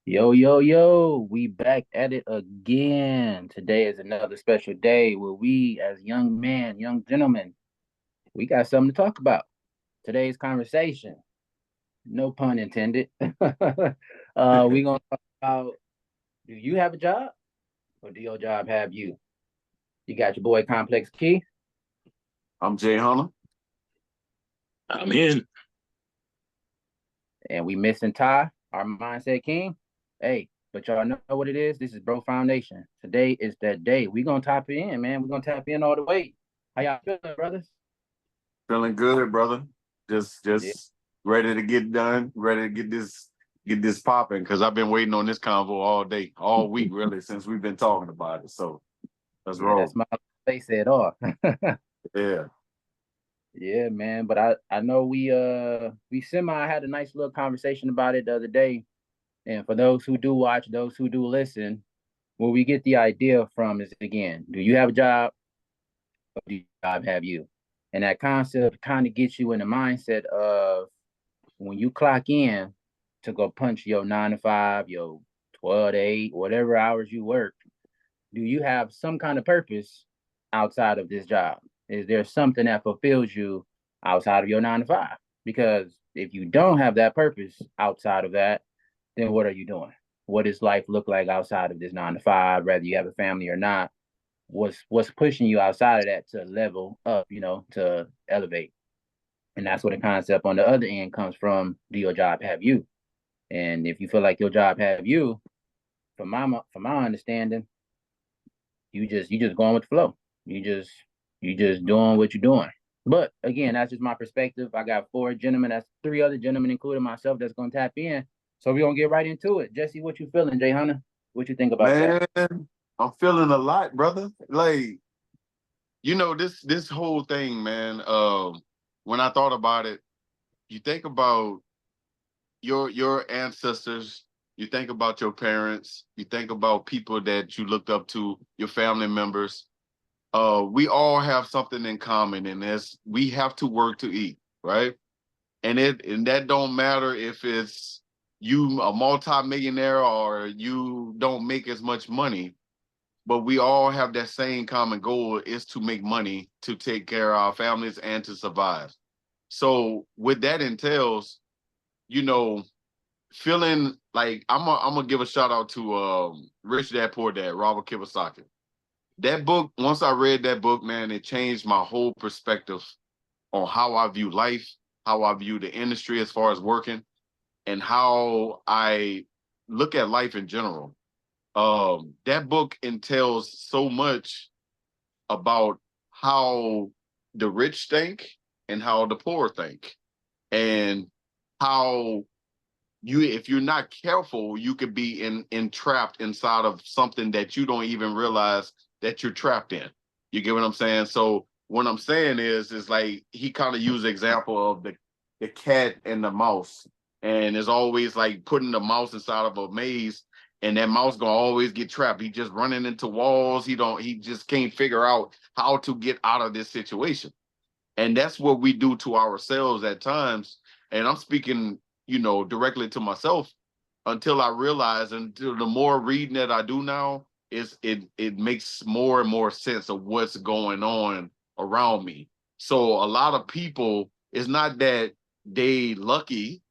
Yo, yo, yo, we back at it again. Today is another special day where we, as young men, young gentlemen, we got something to talk about. Today's conversation, no pun intended. We gonna talk about, do you have a job or do your job have you? You got your boy Complex Key, I'm Jay Hunter. I'm in. and we missing Ty, our mindset king. Hey, but y'all know what it is. This is Bro Foundation. Today is that day. We gonna tap in, man. We gonna tap in all the way. How y'all feeling, brothers? Feeling good, brother. Just Yeah, just ready to get done, ready to get this popping because I've been waiting on this convo all day, all week, really, since we've been talking about it. So let's yeah, that's roll. my face at all. Yeah. Yeah, man. But I know we semi had a nice little conversation about it the other day. And for those who do watch, those who do listen, where we get the idea from is again, do you have a job or do your job have you? And that concept kind of gets you in the mindset of when you clock in to go punch your 9 to 5, your 12 to 8, whatever hours you work, do you have some kind of purpose outside of this job? Is there something that fulfills you outside of your 9 to 5? Because if you don't have that purpose outside of that, then what are you doing? What does life look like outside of this 9 to 5, whether you have a family or not? What's pushing you outside of that to level up, to elevate? And that's where the concept on the other end comes from. Do your job have you? And if you feel like your job have you, from my understanding, you just going with the flow. You just doing what you're doing. But again, that's just my perspective. I got four gentlemen. That's three other gentlemen, including myself, that's gonna tap in. So we're gonna get right into it. Jesse, what you feeling? Jay Hunter, what you think about that? Man, I'm feeling a lot, brother. Like, this whole thing, man. When I thought about it, you think about your ancestors, you think about your parents, you think about people that you looked up to, your family members. We all have something in common, and that's we have to work to eat, right? And that don't matter if it's you a multimillionaire or you don't make as much money, but we all have that same common goal is to make money to take care of our families and to survive. So what that entails, you know, feeling like I'm gonna give a shout out to Rich Dad Poor Dad, Robert Kiyosaki. That book, once I read that book, man, it changed my whole perspective on how I view life, how I view the industry as far as working, and how I look at life in general. That book entails so much about how the rich think and how the poor think, and how if you're not careful, you could be entrapped inside of something that you don't even realize that you're trapped in. You get what I'm saying? So what I'm saying is like he kind of used the example of the cat and the mouse, and it's always like putting the mouse inside of a maze, and that mouse gonna always get trapped. He just running into walls. He just can't figure out how to get out of this situation. And that's what we do to ourselves at times. And I'm speaking, directly to myself until I realize, until the more reading that I do now, it makes more and more sense of what's going on around me. So a lot of people, it's not that they lucky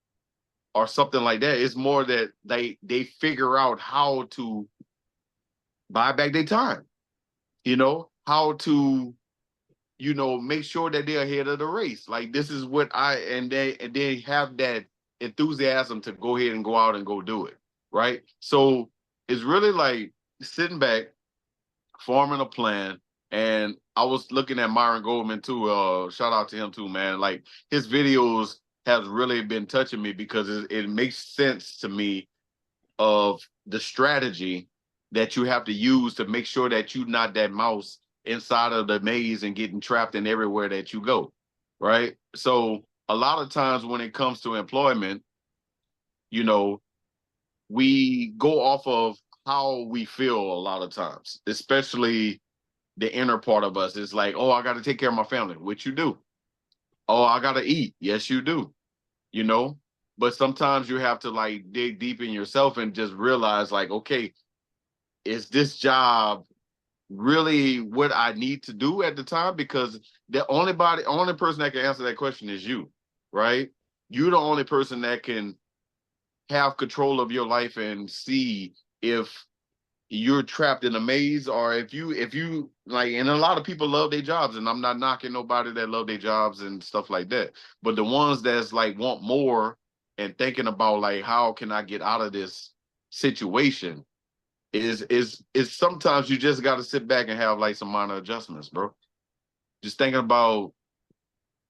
or something like that. It's more that they figure out how to buy back their time, how to make sure that they're ahead of the race. Like this is what and they have that enthusiasm to go ahead and go out and go do it. Right. So it's really like sitting back, forming a plan. And I was looking at Myron Goldman too. Shout out to him too, man. Like his videos has really been touching me because it makes sense to me of the strategy that you have to use to make sure that you're not that mouse inside of the maze and getting trapped in everywhere that you go, right? So a lot of times when it comes to employment, you know, we go off of how we feel a lot of times, especially the inner part of us. Is like, oh, I got to take care of my family, which you do. Oh, I got to eat. Yes, you do. You know, But sometimes you have to like dig deep in yourself and just realize like, okay, is this job really what I need to do at the time? Because the only person that can answer that question is you, right? You're the only person that can have control of your life and see if you're trapped in a maze, or if you like, and a lot of people love their jobs, and I'm not knocking nobody that love their jobs and stuff like that, but the ones that's like want more and thinking about like, how can I get out of this situation, is sometimes you just got to sit back and have like some minor adjustments, bro. Just thinking about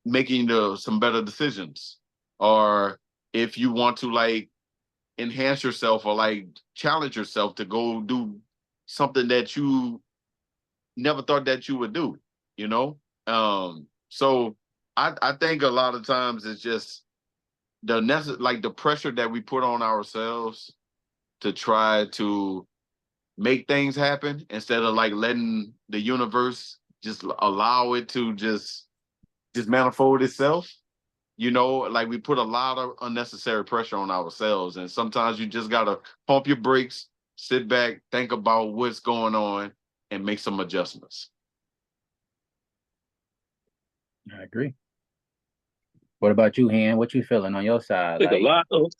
making some better decisions, or if you want to like enhance yourself or like challenge yourself to go do something that you never thought that you would do, you know? So I think a lot of times it's just like the pressure that we put on ourselves to try to make things happen instead of like letting the universe just allow it to just manifold itself. You know, like we put a lot of unnecessary pressure on ourselves. And sometimes you just gotta pump your brakes, sit back, think about what's going on, and make some adjustments. I agree. What about you, Han? What you feeling on your side? Like a lot of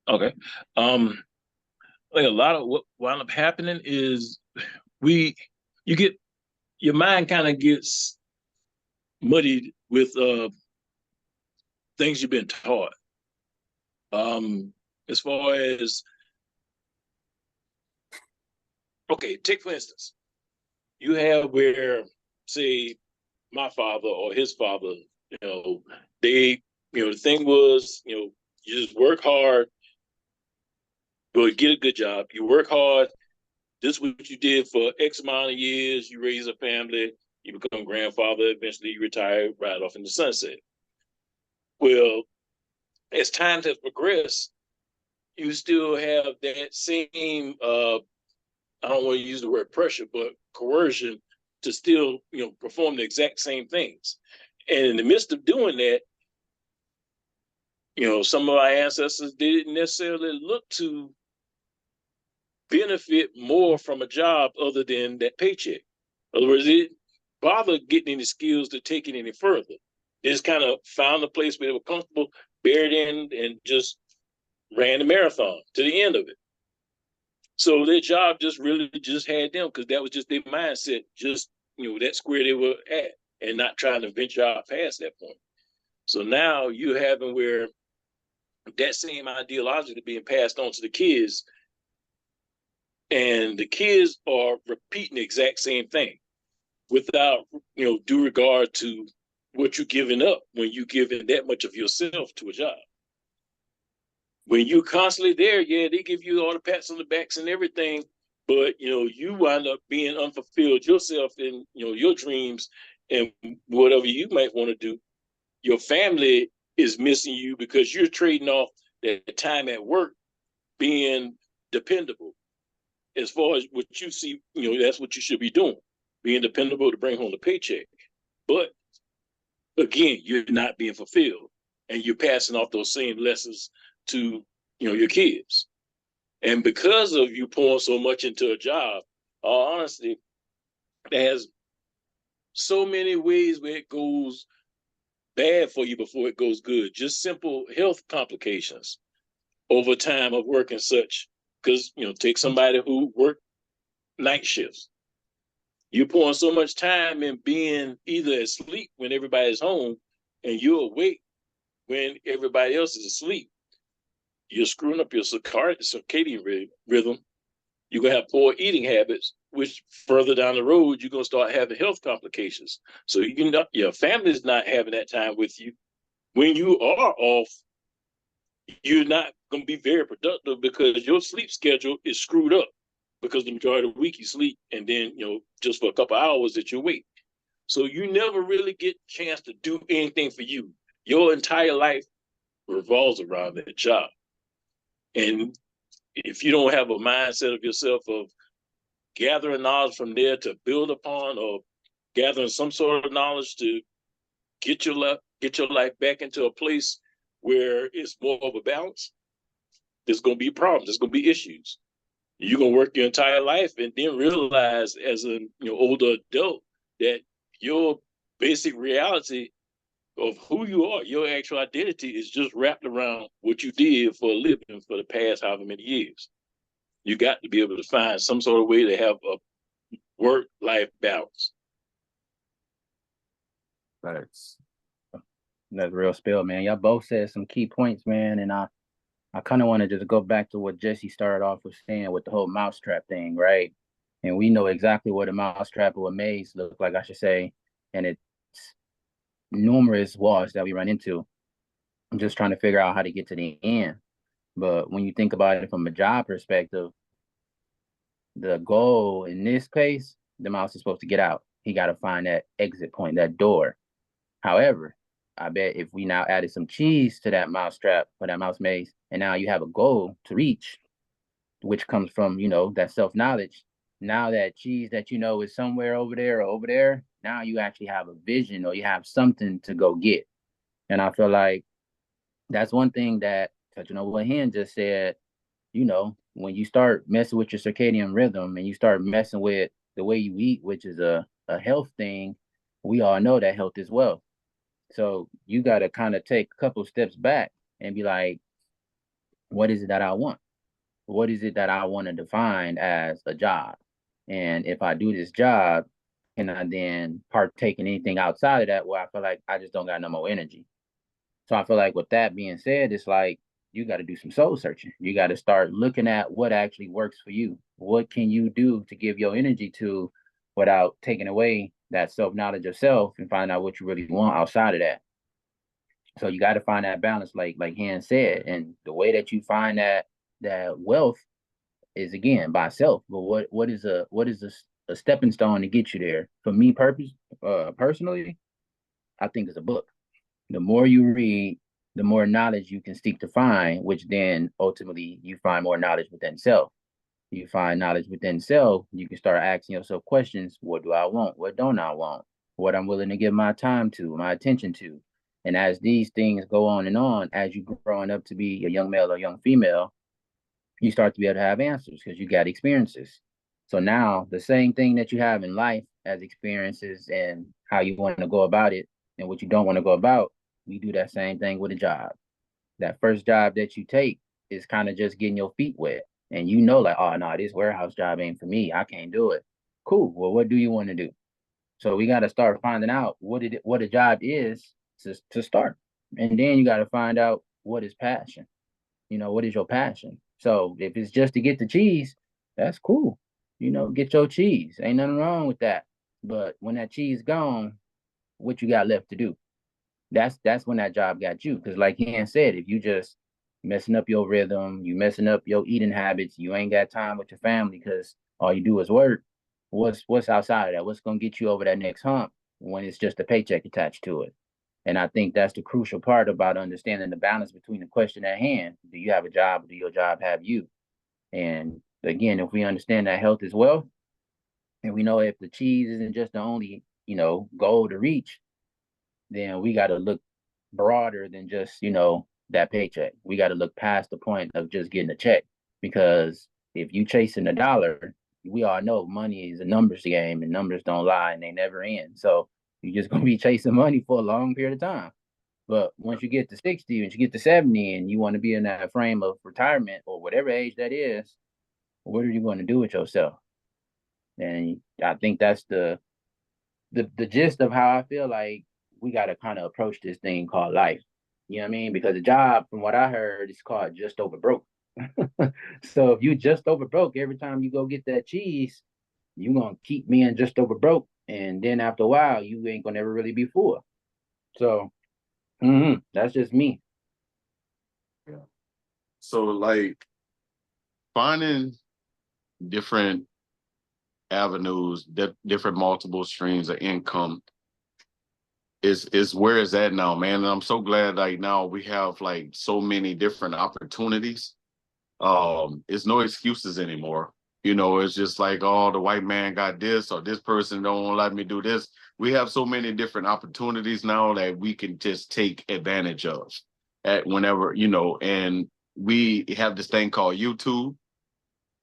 okay. Like a lot of what wound up happening is you get your mind kind of gets muddied with things you've been taught. As far as okay, take for instance, you have where say my father or his father, they the thing was, you just work hard, but get a good job. You work hard. This is what you did for X amount of years. You raise a family. You become grandfather. Eventually, you retire, right off in the sunset. Well, as time has progressed, you still have that same. I don't want to use the word pressure, but coercion to still, perform the exact same things. And in the midst of doing that, some of our ancestors didn't necessarily look to benefit more from a job other than that paycheck. In other words, it bother getting any skills to take it any further. They just kind of found a place where they were comfortable, buried in, and just ran the marathon to the end of it. So their job just really just had them because that was just their mindset, just that square they were at, and not trying to venture out past that point. So now you having where that same ideology being passed on to the kids, and the kids are repeating the exact same thing without due regard to what you're giving up when you giving that much of yourself to a job. When you constantly there, yeah, they give you all the pats on the backs and everything, but you wind up being unfulfilled yourself in your dreams and whatever you might want to do. Your family is missing you because you're trading off that time at work being dependable. As far as what you see, that's what you should be doing, being dependable to bring home the paycheck. But again, you're not being fulfilled, and you're passing off those same lessons to your kids. And because of you pouring so much into a job, honestly, there's so many ways where it goes bad for you before it goes good. Just simple health complications over time of work and such. Because take somebody who worked night shifts. You're pouring so much time in being either asleep when everybody's home, and you're awake when everybody else is asleep. You're screwing up your circadian rhythm. You're going to have poor eating habits, which further down the road, you're going to start having health complications. So your family's not having that time with you. When you are off, you're not going to be very productive because your sleep schedule is screwed up because the majority of the week you sleep, and then, just for a couple of hours that you wake. So you never really get a chance to do anything for you. Your entire life revolves around that job. And if you don't have a mindset of yourself of gathering knowledge from there to build upon, or gathering some sort of knowledge to get get your life back into a place where it's more of a balance, there's going to be problems. There's going to be issues. You're going to work your entire life and then realize as an older adult that your basic reality of who you are, your actual identity is just wrapped around what you did for a living for the past however many years. You got to be able to find some sort of way to have a work-life balance. Thanks. That's real spill, man. Y'all both said some key points, man, and I kind of want to just go back to what Jesse started off with saying with the whole mousetrap thing, right? And we know exactly what a mousetrap or a maze look like, I should say, and it's numerous walls that we run into. I'm just trying to figure out how to get to the end. But when you think about it from a job perspective, the goal in this case, the mouse is supposed to get out. He got to find that exit point, that door. However, I bet if we now added some cheese to that mousetrap or that mouse maze, and now you have a goal to reach, which comes from, that self-knowledge. Now that cheese that is somewhere over there or over there, now you actually have a vision or you have something to go get. And I feel like that's one thing that, touching on what Hen just said, when you start messing with your circadian rhythm and you start messing with the way you eat, which is a health thing, we all know that health is wealth. So you got to kind of take a couple steps back and be like, what is it that I want? What is it that I want to define as a job? And if I do this job, can I then partake in anything outside of that where I feel like I just don't got no more energy? So I feel like with that being said, it's like you got to do some soul searching. You got to start looking at what actually works for you. What can you do to give your energy to without taking away that self-knowledge of self and find out what you really want outside of that. So you got to find that balance, like Han said, and the way that you find that wealth is again by self. But what is a stepping stone to get you there? For me, personally, I think it's a book. The more you read, the more knowledge you can seek to find, which then ultimately you find more knowledge within self. You find knowledge within self, you can start asking yourself questions. What do I want? What don't I want? What I'm willing to give my time to, my attention to. And as these things go on and on, as you growing up to be a young male or young female, you start to be able to have answers because you got experiences. So now the same thing that you have in life as experiences and how you want to go about it and what you don't want to go about, we do that same thing with a job. That first job that you take is kind of just getting your feet wet. And like, oh no, this warehouse job ain't for me. I can't do it. Cool. Well, what do you want to do? So we got to start finding out what a job is to start. And then you got to find out what is passion. What is your passion? So if it's just to get the cheese, that's cool. Get your cheese. Ain't nothing wrong with that. But when that cheese gone, what you got left to do? That's when that job got you. Because like Ian said, if you just messing up your rhythm, you messing up your eating habits, you ain't got time with your family because all you do is work. What's outside of that? What's gonna get you over that next hump when it's just a paycheck attached to it? And I think that's the crucial part about understanding the balance between the question at hand. Do you have a job or do your job have you? And again, if we understand that health is wealth, and we know if the cheese isn't just the only, goal to reach, then we got to look broader than just, that paycheck. We got to look past the point of just getting a check, because if you chasing a dollar, we all know money is a numbers game and numbers don't lie and they never end. So you're just going to be chasing money for a long period of time. But once you get to 60, once you get to 70 and you want to be in that frame of retirement or whatever age that is, what are you going to do with yourself? And I think that's the gist of how I feel like we got to kind of approach this thing called life. You know what I mean? Because the job, from what I heard, is called just over broke. So if you just over broke, every time you go get that cheese, you're going to keep being just over broke. And then after a while, you ain't going to ever really be full. So that's just me. Yeah. So like finding different avenues, different multiple streams of income is where it's at now, man. And I'm so glad like now we have like so many different opportunities. It's no excuses anymore. You know, it's just like, oh, the white man got this, or this person don't let me do this. We have so many different opportunities now that we can just take advantage of at whenever, you know, and we have this thing called YouTube.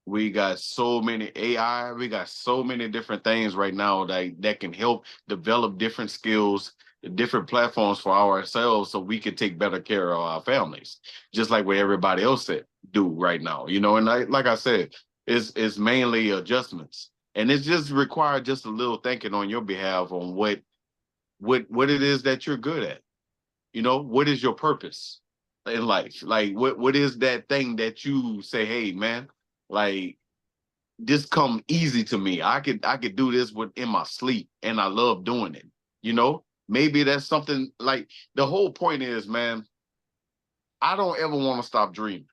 We got so many AI, we got so many different things right now that can help develop different skills, different platforms for ourselves so we can take better care of our families, just like what everybody else do right now. You know, and like I said, it's mainly adjustments. And it's just required just a little thinking on your behalf on what it is that you're good at. You know, what is your purpose in life? Like what is that thing that you say, hey man, like this come easy to me. I could do this in my sleep and I love doing it. You know, maybe that's something like the whole point is, man, I don't ever want to stop dreaming.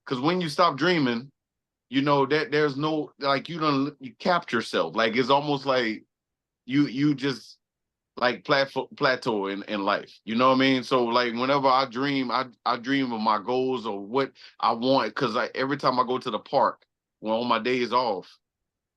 Cause when you stop dreaming, you know that there's no like you capture yourself. Like it's almost like you just like plateau in life. You know what I mean? So like whenever I dream, I dream of my goals or what I want. Cause every time I go to the park, when on my days off,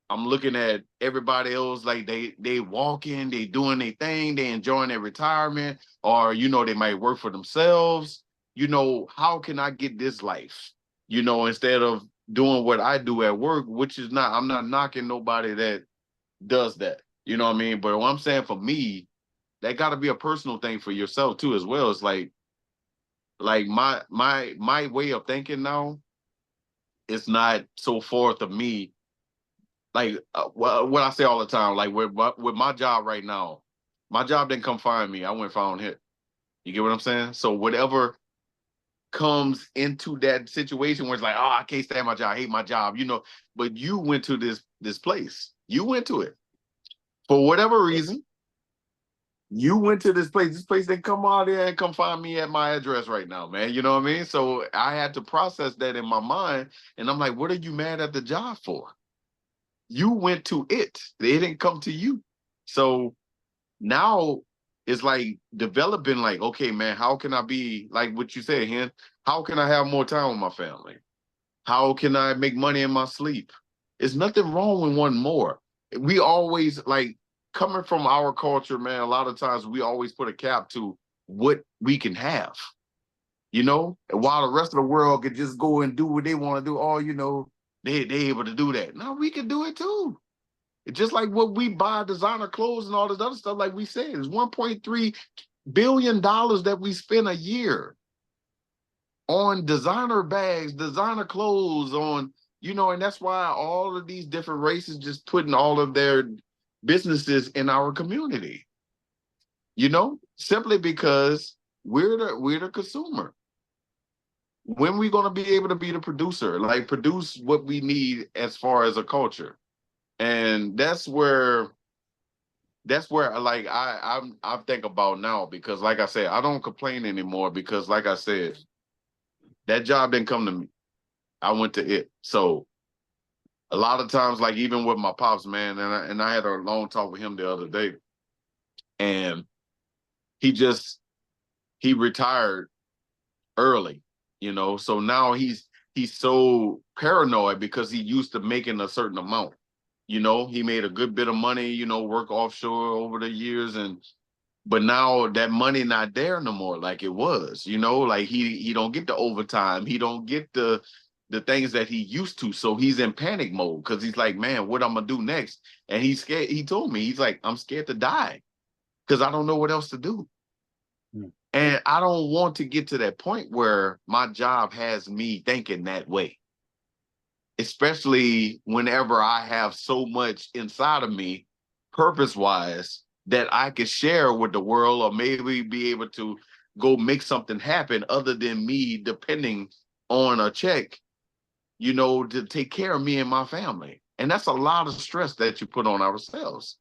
I'm looking at everybody else like they walking, they doing their thing, they enjoying their retirement, or you know, they might work for themselves. You know, how can I get this life? You know, instead of doing what I do at work, which is not, I'm not knocking nobody that does that. You know what I mean? But what I'm saying for me, that got to be a personal thing for yourself too, as well. It's like my way of thinking now, it's not so forth of me. Like what I say all the time, like with my job right now, my job didn't come find me. I went found it. You get what I'm saying? So whatever comes into that situation where it's like, oh, I can't stand my job, I hate my job, you know, but you went to this place. You went to it for whatever reason. You went to this place. This place didn't come out there and come find me at my address right now, man. You know what I mean? So I had to process that in my mind. And I'm like, what are you mad at the job for? You went to it. They didn't come to you. So now it's like developing like, okay, man, how can I be like what you said, Hen? How can I have more time with my family? How can I make money in my sleep? There's nothing wrong with one more. We always like coming from our culture, man, a lot of times we always put a cap to what we can have, you know, and while the rest of the world could just go and do what they want to do, oh, you know, they able to do that. Now we can do it too. It's just like what we buy designer clothes and all this other stuff, like we said, it's $1.3 billion that we spend a year on designer bags, designer clothes, on, you know, and that's why all of these different races just putting all of their businesses in our community, you know, simply because we're the consumer. When we going to be able to be the producer, like produce what we need as far as a culture? And that's where like I think about now, because like I said, I don't complain anymore, because like I said, that job didn't come to me. I went to it. So a lot of times, like even with my pops, man, and I had a long talk with him the other day, and he retired early, you know. So now he's so paranoid because he used to making a certain amount. You know, he made a good bit of money, you know, work offshore over the years, but now that money not there no more like it was, you know, like he don't get the overtime, he don't get the things that he used to. So he's in panic mode because he's like, man, what I'm gonna do next? And he's scared. He told me, he's like, I'm scared to die because I don't know what else to do. And I don't want to get to that point where my job has me thinking that way, especially whenever I have so much inside of me, purpose-wise, that I could share with the world, or maybe be able to go make something happen other than me depending on a check, you know, to take care of me and my family. And that's a lot of stress that you put on ourselves,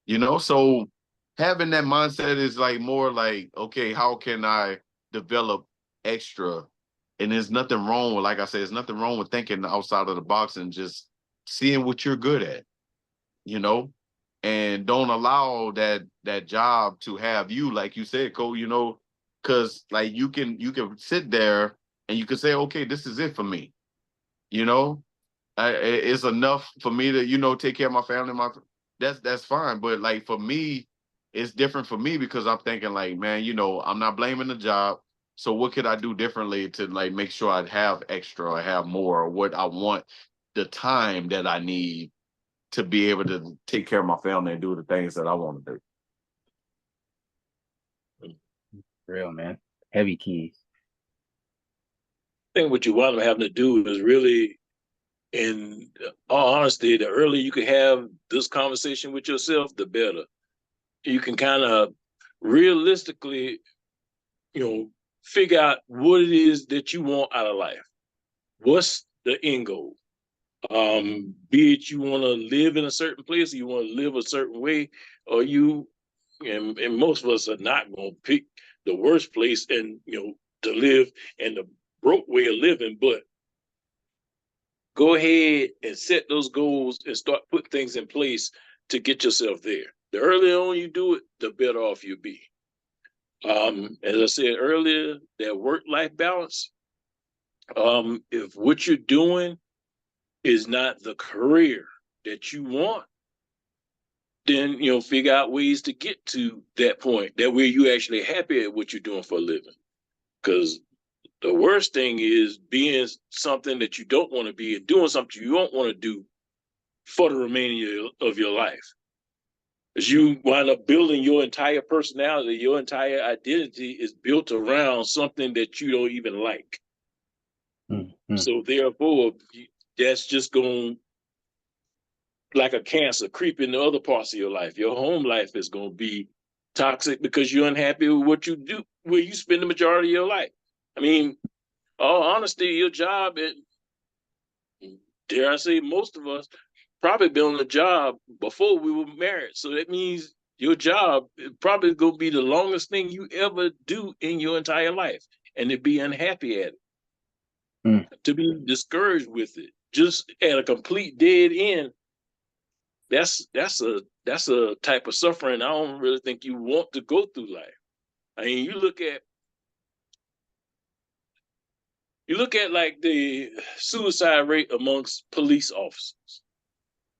you know? So having that mindset is like more like, okay, how can I develop extra? And there's nothing wrong with, like I said, there's nothing wrong with thinking outside of the box and just seeing what you're good at, you know? And don't allow that job to have you, like you said, Cole, you know, because like you can sit there and you can say, okay, this is it for me, you know? It's enough for me to, you know, take care of my family. That's fine. But like for me, it's different for me because I'm thinking like, man, you know, I'm not blaming the job. So what could I do differently to like make sure I have extra or have more or what I want, the time that I need to be able to take care of my family and do the things that I want to do. Real, man. Heavy keys. I think what you wind up having to do is really, in all honesty, the earlier you can have this conversation with yourself, the better. You can kind of realistically, you know, figure out what it is that you want out of life. What's the end goal? Be it you want to live in a certain place, or you want to live a certain way, or you, and most of us are not going to pick the worst place and, you know, to live and the broke way of living, but go ahead and set those goals and start putting things in place to get yourself there. The earlier on you do it, the better off you'll be. As I said earlier, that work-life balance, if what you're doing is not the career that you want, then, you know, figure out ways to get to that point. That way you're actually happy at what you're doing for a living. Because the worst thing is being something that you don't want to be and doing something you don't want to do for the remaining of your life. As you wind up building your entire personality, your entire identity is built around something that you don't even like. Mm-hmm. So therefore, that's just going, like a cancer, creep into other parts of your life. Your home life is going to be toxic because you're unhappy with what you do, where you spend the majority of your life. I mean, all honesty, your job, dare I say, most of us probably been on the job before we were married. So that means your job is probably going to be the longest thing you ever do in your entire life, and to be unhappy at it, to be discouraged with it, just at a complete dead end. That's a type of suffering I don't really think you want to go through life. I mean, you look at like the suicide rate amongst police officers,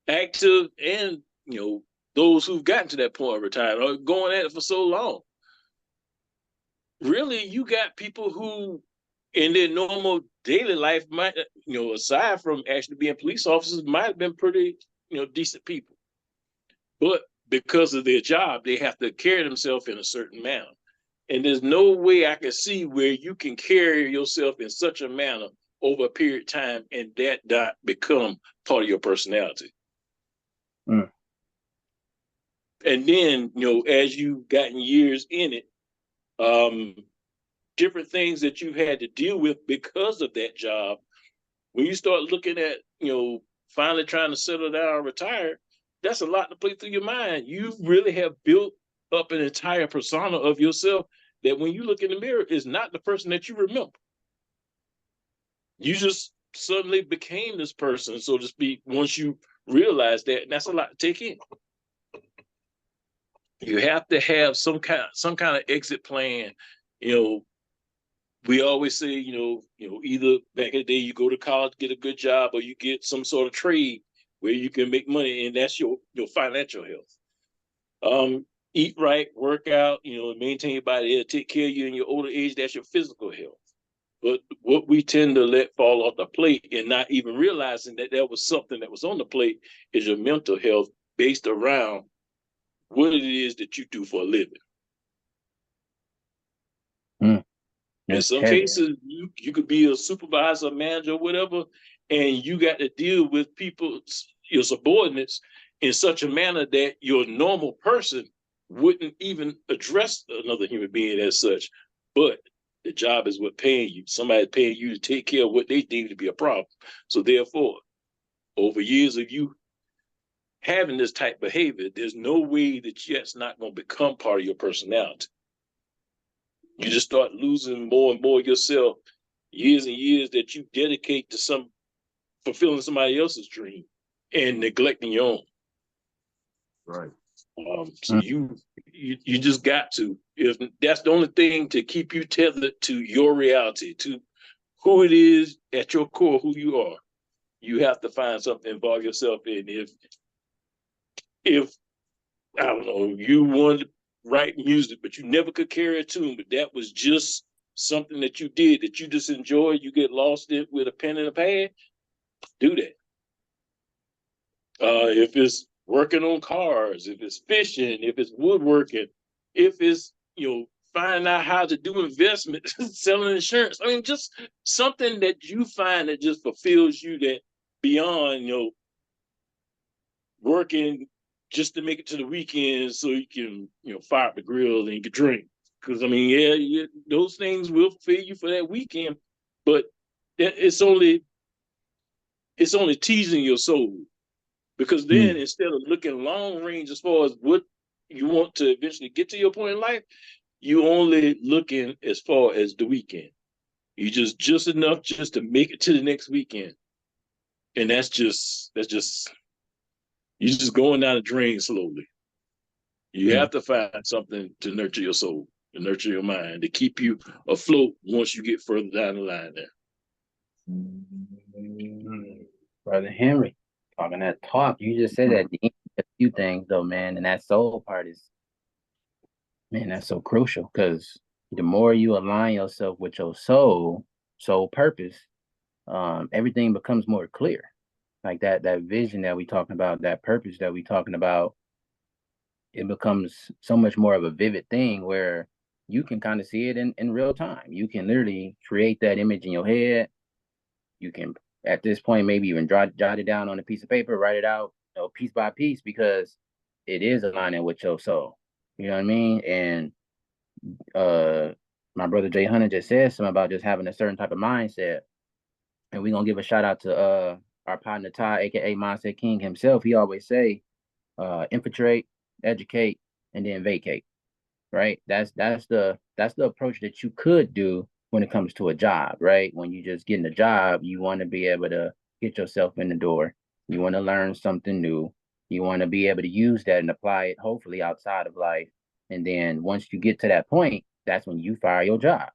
active and, you know, those who've gotten to that point of retirement or going at it for so long. Really, you got people who in their normal daily life might, you know, aside from actually being police officers, might have been pretty, you know, decent people. But because of their job, they have to carry themselves in a certain manner. And there's no way I can see where you can carry yourself in such a manner over a period of time and that not become part of your personality. And then, you know, as you've gotten years in it, different things that you had to deal with because of that job, when you start looking at, you know, finally trying to settle down or retire, that's a lot to play through your mind. You really have built up an entire persona of yourself that when you look in the mirror is not the person that you remember. You just suddenly became this person, so to speak, once you realize that, and that's a lot to take in. You have to have some kind of exit plan. You know, we always say, you know, either back in the day you go to college, get a good job, or you get some sort of trade where you can make money, and that's your financial health. Eat right, work out, you know, maintain your body. It'll take care of you in your older age. That's your physical health. But what we tend to let fall off the plate and not even realizing that there was something that was on the plate is your mental health based around what it is that you do for a living. In some cases, you could be a supervisor, manager, whatever, and you got to deal with people, your subordinates, in such a manner that your normal person wouldn't even address another human being as such. But the job is what paying you. Somebody's paying you to take care of what they deem to be a problem. So therefore, over years of you having this type of behavior, there's no way that that's not going to become part of your personality. You just start losing more and more of yourself, years and years that you dedicate to fulfilling somebody else's dream and neglecting your own. Right. So you just got to, if that's the only thing to keep you tethered to your reality, to who it is at your core, who you are. you have to find something to involve yourself in. If I don't know, you wanted to write music, but you never could carry a tune, but that was just something that you did that you just enjoy, you get lost in with a pen and a pad, do that. If it's working on cars, if it's fishing, if it's woodworking, if it's, finding out how to do investment, selling insurance. I mean, just something that you find that just fulfills you, that beyond, working just to make it to the weekend so you can, fire up the grill and get drink. Because I mean, yeah, those things will fulfill you for that weekend, but it's only teasing your soul. Because then instead of looking long range as far as what you want to eventually get to your point in life, you only looking as far as the weekend. You just enough just to make it to the next weekend. And that's just you're just going down the drain slowly. You have to find something to nurture your soul, to nurture your mind, to keep you afloat once you get further down the line there. Brother Henry, talking that talk, you just said that a few things though, man, and that soul part is, man, that's so crucial, because the more you align yourself with your soul purpose, everything becomes more clear. Like that vision that we talking about, that purpose that we talking about, it becomes so much more of a vivid thing where you can kind of see it in real time. You can literally create that image in your head. You can, at this point, maybe even jot it down on a piece of paper, write it out, piece by piece, because it is aligning with your soul. You know what I mean? And my brother Jay Hunter just said something about just having a certain type of mindset. And we're gonna give a shout out to our partner Ty, aka Mindset King himself. He always say, infiltrate, educate, and then vacate. Right? That's the approach that you could do when it comes to a job, right? When you just getting a job, you want to be able to get yourself in the door. You want to learn something new. You want to be able to use that and apply it, hopefully outside of life. And then once you get to that point, that's when you fire your job.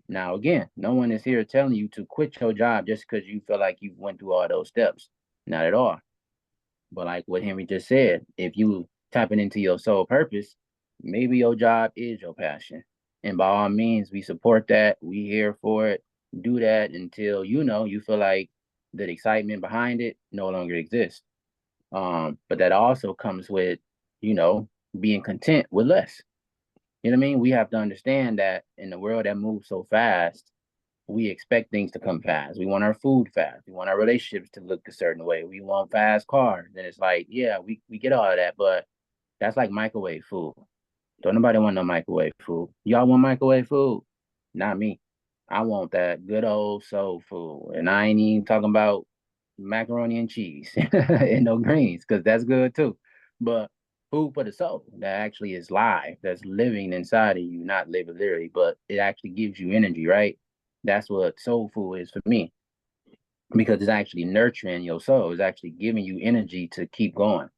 Now, again, no one is here telling you to quit your job just because you feel like you went through all those steps. Not at all. But like what Henry just said, if you tapping into your soul purpose, maybe your job is your passion. And by all means, we support that. We here for it. Do that until you feel like the excitement behind it no longer exists. But that also comes with, being content with less. You know what I mean? We have to understand that in the world that moves so fast, we expect things to come fast. We want our food fast. We want our relationships to look a certain way. We want fast cars. And it's like, yeah, we get all of that, but that's like microwave food. Don't nobody want no microwave food. Y'all want microwave food? Not me. I want that good old soul food. And I ain't even talking about macaroni and cheese and no greens, because that's good too. But food for the soul that actually is live, that's living inside of you, not living literally, but it actually gives you energy, right? That's what soul food is for me, because it's actually nurturing your soul. It's actually giving you energy to keep going.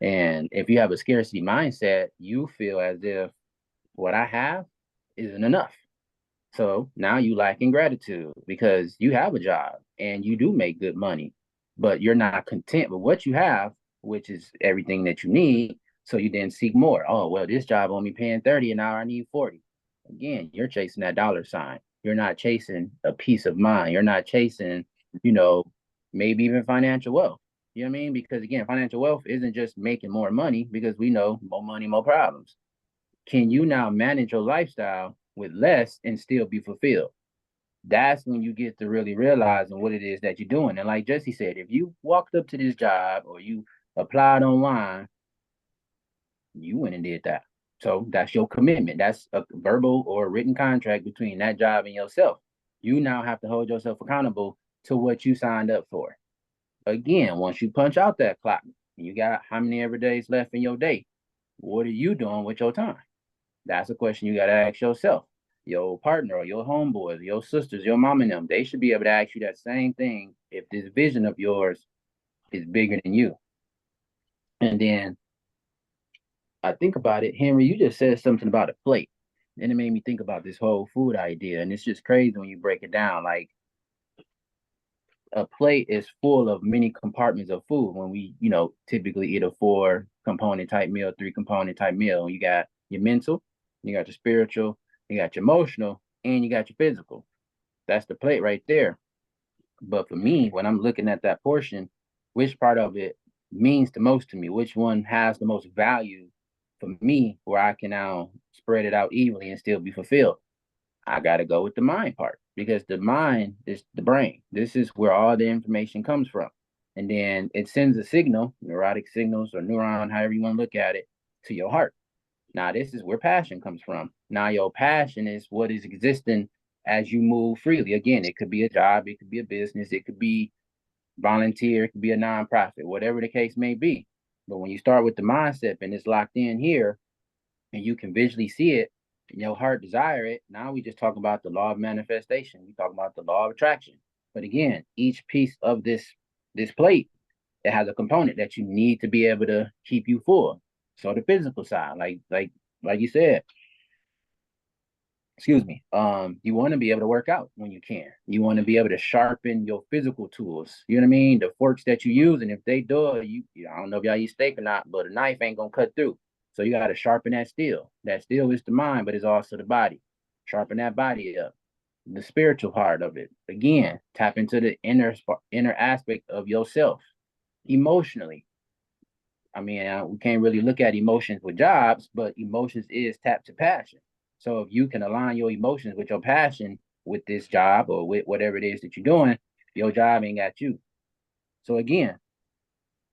And if you have a scarcity mindset, you feel as if what I have isn't enough. So now you lack in gratitude because you have a job and you do make good money, but you're not content with what you have, which is everything that you need. So you then seek more. Oh, well, this job only paying 30 an hour. I need 40. Again, you're chasing that dollar sign. You're not chasing a peace of mind. You're not chasing, maybe even financial wealth. You know what I mean? Because again, financial wealth isn't just making more money, because we know more money, more problems. Can you now manage your lifestyle with less and still be fulfilled? That's when you get to really realizing what it is that you're doing. And like Jesse said, if you walked up to this job or you applied online, you went and did that. So that's your commitment. That's a verbal or written contract between that job and yourself. You now have to hold yourself accountable to what you signed up for. Again, once you punch out that clock, you got how many every days left in your day? What are you doing with your time? That's a question you got to ask yourself. Your partner or your homeboys, your sisters, your mom and them, they should be able to ask you that same thing if this vision of yours is bigger than you. And then I think about it, Henry, you just said something about a plate. And it made me think about this whole food idea. And it's just crazy when you break it down. Like, a plate is full of many compartments of food. When we, typically eat a 4-component type meal, 3-component type meal, you got your mental, you got your spiritual, you got your emotional, and you got your physical. That's the plate right there. But for me, when I'm looking at that portion, which part of it means the most to me? Which one has the most value for me where I can now spread it out evenly and still be fulfilled? I got to go with the mind part, because the mind is the brain. This is where all the information comes from. And then it sends a signal, neurotic signals or neuron, however you want to look at it, to your heart. Now, this is where passion comes from. Now, your passion is what is existing as you move freely. Again, it could be a job, it could be a business, it could be volunteer, it could be a nonprofit, whatever the case may be. But when you start with the mindset and it's locked in here and you can visually see it and your heart desire it, now we just talk about the law of manifestation. We talk about the law of attraction. But again, each piece of this plate, it has a component that you need to be able to keep you full. So the physical side, like you said, excuse me, you want to be able to work out when you can. You want to be able to sharpen your physical tools. You know what I mean? The forks that you use, and if they dull, I don't know if y'all eat steak or not, but a knife ain't gonna cut through. So you got to sharpen that steel. That steel is the mind, but it's also the body. Sharpen that body up. The spiritual part of it. Again, tap into the inner aspect of yourself emotionally. I mean, we can't really look at emotions with jobs, but emotions is tapped to passion. So if you can align your emotions with your passion with this job or with whatever it is that you're doing, your job ain't got you. So again,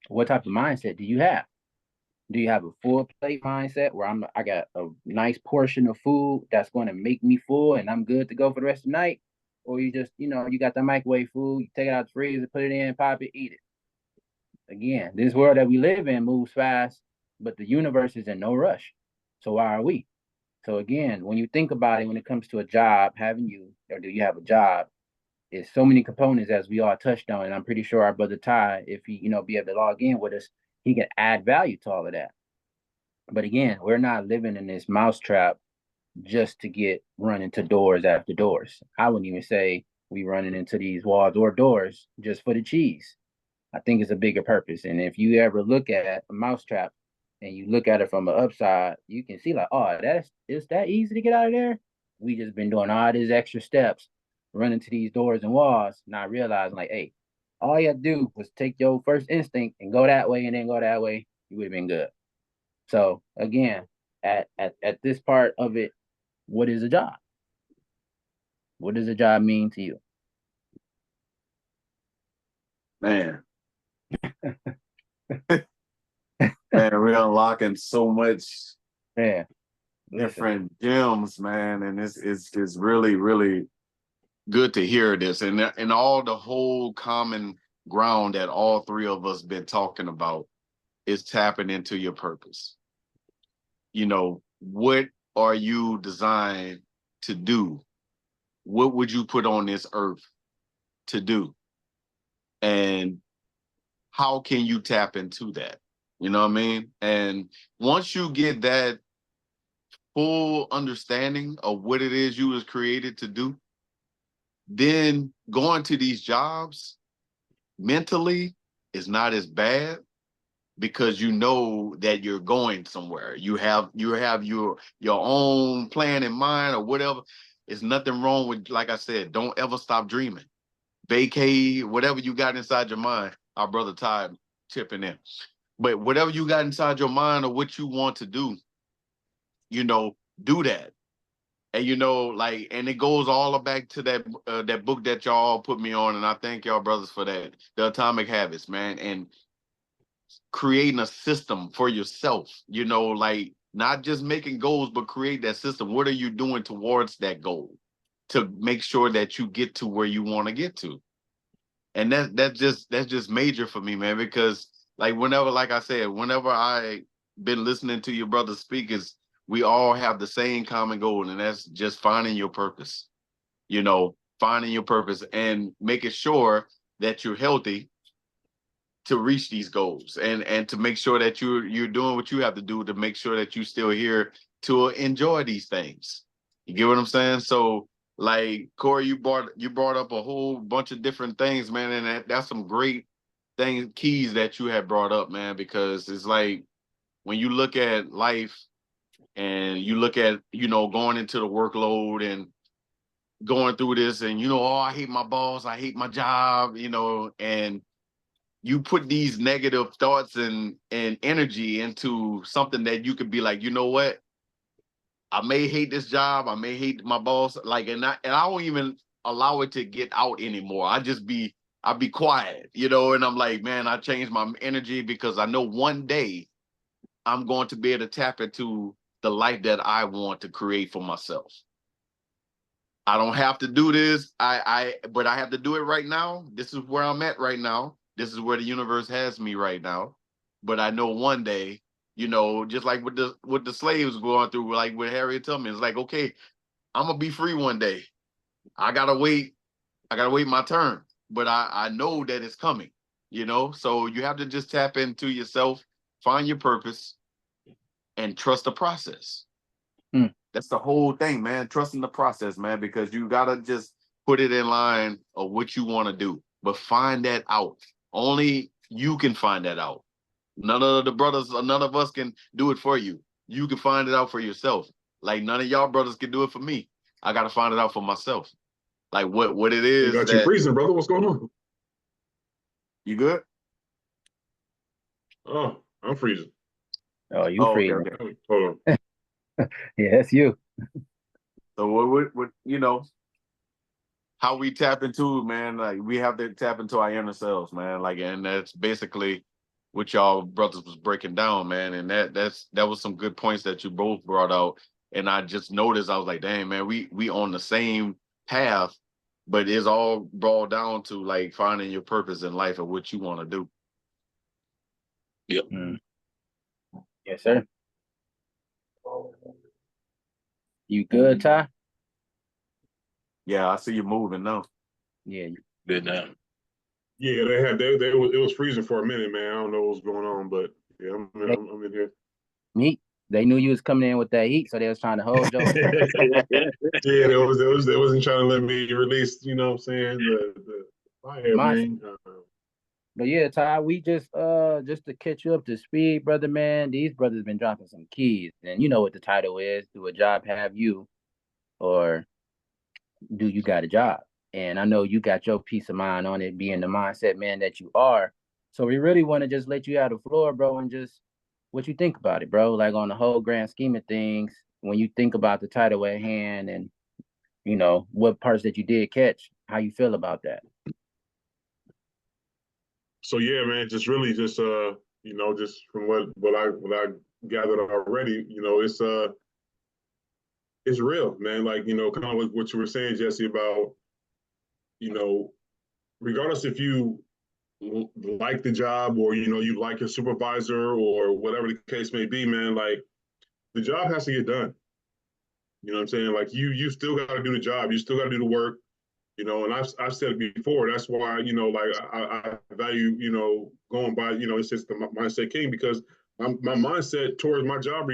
what type of mindset do you have? Do you have a full plate mindset where I got a nice portion of food that's going to make me full and I'm good to go for the rest of the night? Or you just, you got the microwave food, you take it out the freezer, put it in, pop it, eat it. Again, this world that we live in moves fast, but the universe is in no rush. So why are we? So again, when you think about it, when it comes to a job, do you have a job? It's so many components as we all touched on, and I'm pretty sure our brother Ty, if he, be able to log in with us, he can add value to all of that. But again, we're not living in this mousetrap just to get run into doors after doors. I wouldn't even say we running into these walls or doors just for the cheese. I think it's a bigger purpose. And if you ever look at a mousetrap and you look at it from the upside, you can see like, oh, it's that easy to get out of there. We just been doing all these extra steps, running to these doors and walls, not realizing like, hey, all you have to do was take your first instinct and go that way and then go that way. You would have been good. So again, at this part of it, what is a job? What does a job mean to you? Man. Man, we're unlocking so much different gems, man. And it's really, really good to hear this. And all the whole common ground that all three of us been talking about is tapping into your purpose. What are you designed to do? What would you put on this earth to do? And how can you tap into that? You know what I mean? And once you get that full understanding of what it is you was created to do, then going to these jobs mentally is not as bad, because you know that you're going somewhere. You have your own plan in mind or whatever. There's nothing wrong with, like I said, don't ever stop dreaming. Vacay, whatever you got inside your mind. Our brother Ty chipping in. But whatever you got inside your mind or what you want to do, do that. And and it goes all back to that book that y'all put me on, and I thank y'all brothers for that. The Atomic Habits, man, and creating a system for yourself. Not just making goals, but create that system. What are you doing towards that goal to make sure that you get to where you want to get to? And that's just major for me, man, because like I said, whenever I been listening to your brothers speak, is we all have the same common goal, and that's just finding your purpose. Finding your purpose and making sure that you're healthy to reach these goals, and to make sure that you're doing what you have to do to make sure that you're still here to enjoy these things. You get what I'm saying? So Like Corey, you brought up a whole bunch of different things, man, and that's some great keys that you had brought up, man, because it's like when you look at life and you look at, going into the workload and going through this and, oh, I hate my boss, I hate my job, and you put these negative thoughts and energy into something that you could be like, you know what? I may hate this job, I may hate my boss, like, and I don't even allow it to get out anymore. I'll be quiet, and I'm like, man, I changed my energy because I know one day I'm going to be able to tap into the life that I want to create for myself. I don't have to do this. But I have to do it right now. This is where I'm at right now. This is where the universe has me right now. But I know one day, just like with the slaves going through, like with Harriet Tubman, it's like, okay, I'm gonna be free one day. I gotta wait my turn. But I know that it's coming, So you have to just tap into yourself, find your purpose, and trust the process. That's the whole thing, man. Trusting the process, man, because you gotta just put it in line of what you want to do. But find that out. Only you can find that out. None of the brothers or none of us can do it for you. You can find it out for yourself. Like none of y'all brothers can do it for me. I gotta find it out for myself. Like what it is. You got you freezing, brother. What's going on? You good? Oh, I'm freezing. Oh, you freezing. Okay. Hold on. Yeah, that's you. So what how we tap into, man, like we have to tap into our inner selves, man. Like, and that's basically what y'all brothers was breaking down, man. And that was some good points that you both brought out. And I just noticed, I was like, dang, man, we on the same path, but it's all brought down to like finding your purpose in life and what you want to do. Yep. Yes, sir. You good, Ty? Yeah, I see you moving now. Yeah. Good now. Yeah, it was freezing for a minute, man. I don't know what's going on, but yeah, I'm in here. Meat. They knew you was coming in with that heat, so they was trying to hold you. Yeah, they wasn't trying to let me release, you know what I'm saying, the fire, man. But yeah, Ty, we just to catch you up to speed, brother, man. These brothers been dropping some keys, and you know what the title is: Do a job have you, or do you got a job? And I know you got your peace of mind on it, being the mindset man that you are. So we really want to just let you out the floor, bro, and just what you think about it, bro. Like on the whole grand scheme of things, when you think about the title at hand, and what parts that you did catch, how you feel about that. So yeah, man, just really just just from what I gathered already, it's real, man. Like, kind of like what you were saying, Jesse, about, regardless if you like the job or, you like your supervisor or whatever the case may be, man, like the job has to get done. You know what I'm saying? Like you still got to do the job. You still got to do the work. And I've said it before. That's why, like I value, going by, it's just the mindset king, because my mindset towards my job,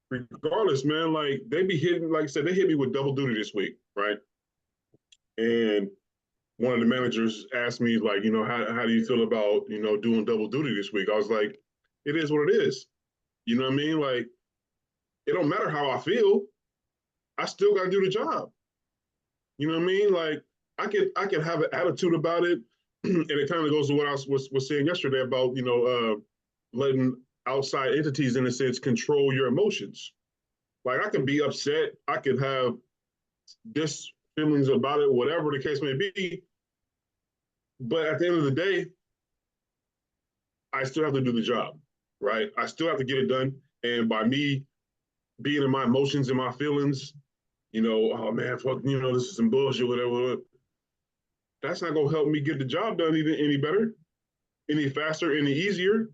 regardless, man, like they be hitting, like I said, they hit me with double duty this week, right? And one of the managers asked me, like, how do you feel about, doing double duty this week? I was like, it is what it is. You know what I mean? Like, it don't matter how I feel. I still got to do the job. You know what I mean? Like, I can have an attitude about it, and it kind of goes to what I was saying yesterday about, letting outside entities, in a sense, control your emotions. Like, I can be upset, I could have this feelings about it, whatever the case may be, but at the end of the day, I still have to do the job, right? I still have to get it done, and by me being in my emotions and my feelings, oh man, fuck, this is some bullshit, whatever. That's not gonna help me get the job done any better, any faster, any easier.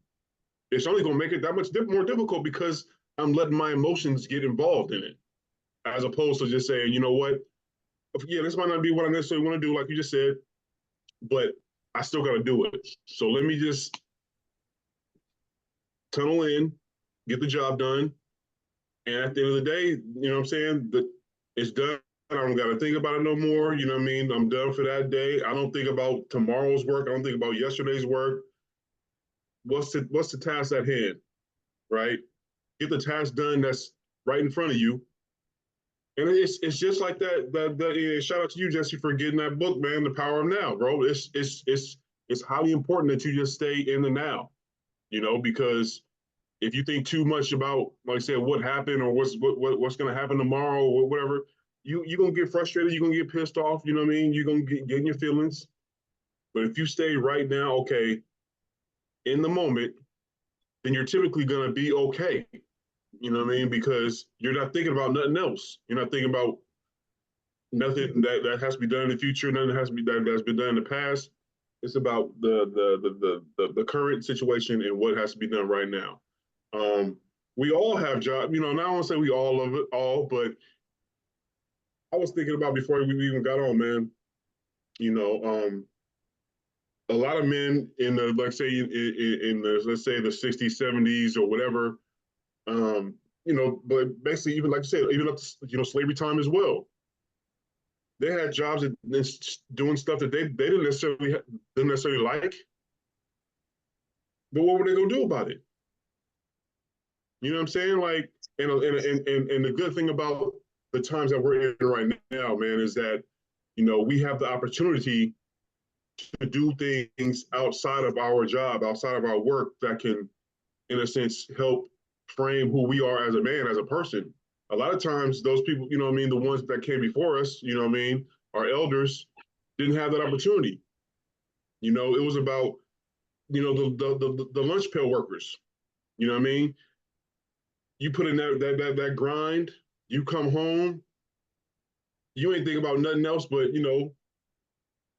It's only gonna make it that much more difficult because I'm letting my emotions get involved in it, as opposed to just saying, you know what, yeah, this might not be what I necessarily want to do, like you just said, but I still got to do it. So let me just tunnel in, get the job done, and at the end of the day, you know what I'm saying, it's done. I don't got to think about it no more. You know what I mean? I'm done for that day. I don't think about tomorrow's work. I don't think about yesterday's work. What's the task at hand, right? Get the task done that's right in front of you. And it's just like that. Shout out to you, Jesse, for getting that book, man. The Power of Now, bro. It's highly important that you just stay in the now, you know, because if you think too much about, like I said, what happened or what's going to happen tomorrow or whatever, you're going to get frustrated. You're going to get pissed off. You know what I mean? You're going to get in your feelings. But if you stay right now, okay, in the moment, then you're typically going to be okay. You know what I mean? Because you're not thinking about nothing else. You're not thinking about nothing that has to be done in the future, nothing that has to be done that's been done in the past. It's about the current situation and what has to be done right now. We all have jobs, you know, and I don't want to say we all of it all, but I was thinking about before we even got on, man, you know, a lot of men in the, let's say in the, let's say the 60s, 70s or whatever, you know, but basically even like I said, even up to, you know, slavery time as well. They had jobs and doing stuff that they didn't necessarily like. But what were they gonna do about it? You know what I'm saying? Like, and the good thing about the times that we're in right now, man, is that, you know, we have the opportunity to do things outside of our job, outside of our work that can, in a sense, help frame who we are as a man, as a person. A lot of times those people, you know what I mean, the ones that came before us, you know what I mean, our elders didn't have that opportunity. You know, it was about, you know, the lunch pail workers. You know what I mean? You put in that grind, you come home, you ain't thinking about nothing else but, you know,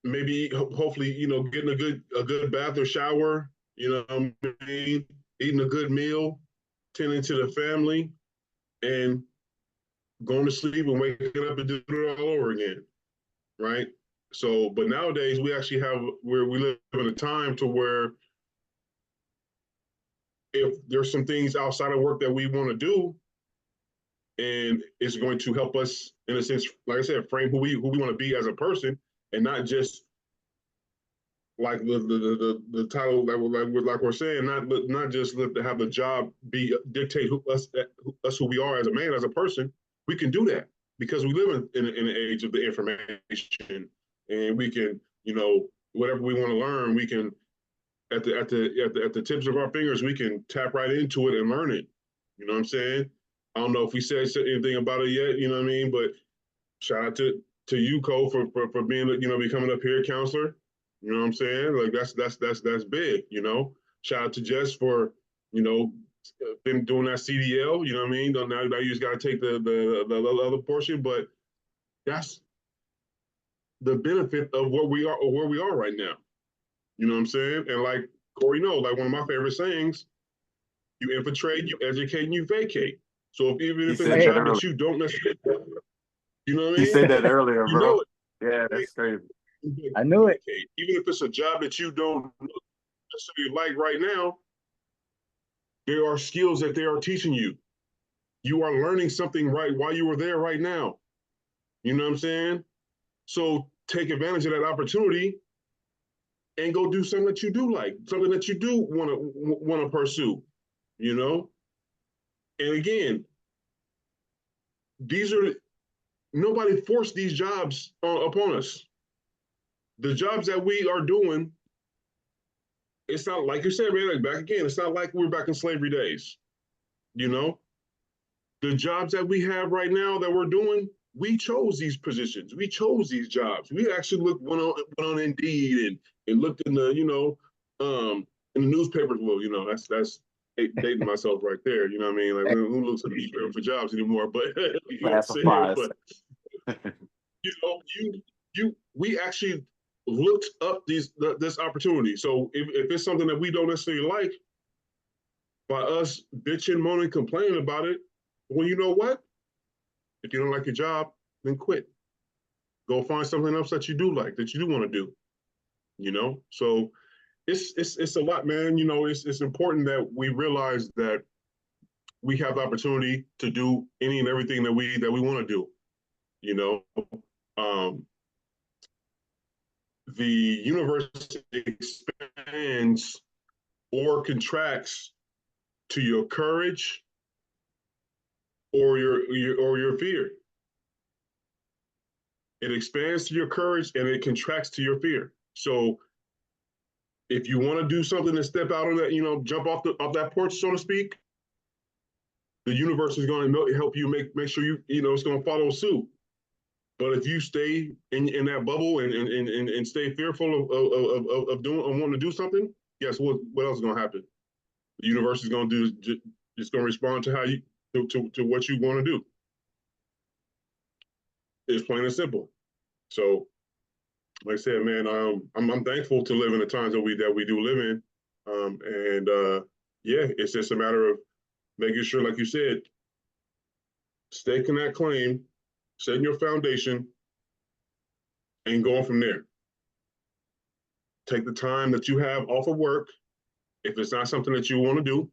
maybe hopefully, you know, getting a good bath or shower, you know what I mean, eating a good meal, tending to the family, and going to sleep and waking up and doing it all over again, right? So, but nowadays we actually we live in a time to where if there's some things outside of work that we want to do, and it's going to help us, in a sense, like I said, frame who we want to be as a person, and not just like the title like we're saying, not just to have the job dictate us who we are as a man, as a person. We can do that because we live in an age of the information, and we can, you know, whatever we want to learn, we can at the tips of our fingers, we can tap right into it and learn it. You know what I'm saying? I don't know if we said anything about it yet. You know what I mean? But shout out to you, Cole, for being, you know, becoming up here counselor. You know what I'm saying? Like that's big, you know. Shout out to Jess for, you know, been doing that CDL, you know what I mean? Now you just gotta take the other portion, but that's the benefit of where we are right now. You know what I'm saying? And like Corey knows, like one of my favorite sayings, you infiltrate, you educate, and you vacate. So even if it's a job that you don't necessarily, you know what I mean? He said that earlier, you bro. know it. Yeah, that's crazy. I knew it. Even if it's a job that you don't necessarily like right now, there are skills that they are teaching you. You are learning something right while you were there right now. You know what I'm saying? So take advantage of that opportunity and go do something that you do like, something that you do want to pursue, you know? And again, nobody forced these jobs upon us. The jobs that we are doing, it's not like you said, man, like back again, it's not like we're back in slavery days, you know? The jobs that we have right now that we're doing, we chose these positions. We chose these jobs. We actually went on Indeed and looked in the, you know, in the newspapers. Well, you know, that's dating myself right there. You know what I mean? Like who looks at the newspaper for jobs anymore? But you know what I'm saying? But you know, we actually looked up this opportunity. So if it's something that we don't necessarily like, by us bitching, moaning, complaining about it, well, you know what? If you don't like your job, then quit. Go find something else that you do like, that you do want to do. You know, so it's a lot, man. You know, it's important that we realize that we have the opportunity to do any and everything that we want to do. You know, the universe expands or contracts to your courage or your fear. It expands to your courage and it contracts to your fear. So if you want to do something and step out of that, jump off that porch, so to speak, the universe is going to help you make sure it's going to follow suit. But if you stay in that bubble and stay fearful of wanting to do something, guess what else is going to happen? The universe is going to do, it's going to respond to how you to what you want to do. It's plain and simple. So, like I said, man, I'm thankful to live in the times that we do live in, yeah, it's just a matter of making sure, like you said, staking that claim, setting your foundation, and going from there. Take the time that you have off of work. If it's not something that you want to do,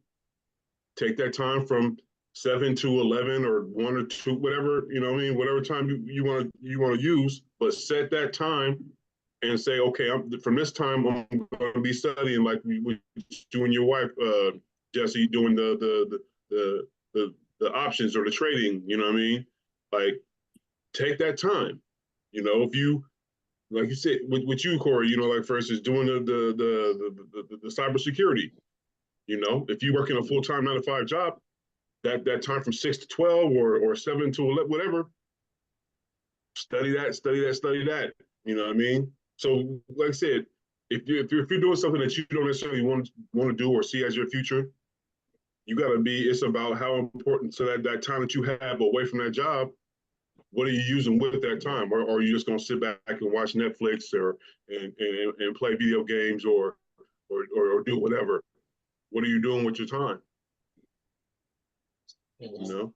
take that time from 7 to 11 or 1 or 2, whatever, whatever time you want to use, but set that time and say, okay, from this time I'm going to be studying, like you and your wife, Jesse, doing the options or the trading. You know what I mean? Like, take that time. If you, like you said, with you, Corey, like for instance, doing the cybersecurity. If you work in a full-time 9-to-5 job, that time from 6 to 12 or 7 to 11, whatever, study that. You know what I mean? So, like I said, if you're doing something that you don't necessarily want to do or see as your future, you got to be. It's about how important to that time that you have away from that job. What are you using with that time, or are you just gonna sit back and watch Netflix and play video games or do whatever? What are you doing with your time? So.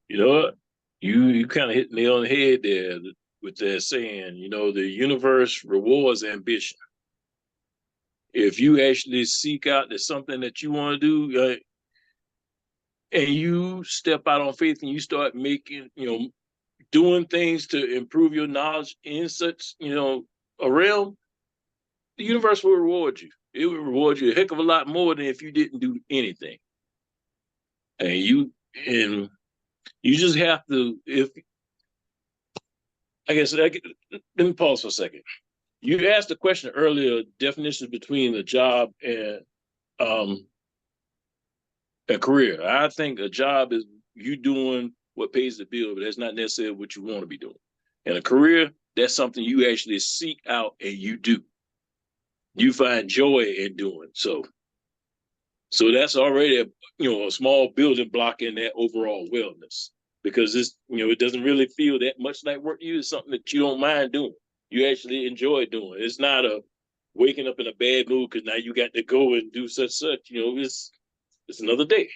You know what? You kind of hit the nail on the head there with that saying, the universe rewards ambition. If you actually seek out there's something that you want to do, and you step out on faith and you start making, doing things to improve your knowledge in such, a realm, the universe will reward you. It will reward you a heck of a lot more than if you didn't do anything. And you just have to, let me pause for a second. You asked the question earlier, definitions between a job and a career. I think a job is you doing what pays the bill, but that's not necessarily what you want to be doing. And a career, that's something you actually seek out and you do. You find joy in doing so. So that's already a small building block in that overall wellness, because it doesn't really feel that much like work to you. It's something that you don't mind doing. You actually enjoy doing. It's not a waking up in a bad mood because now you got to go and do such. It's another day.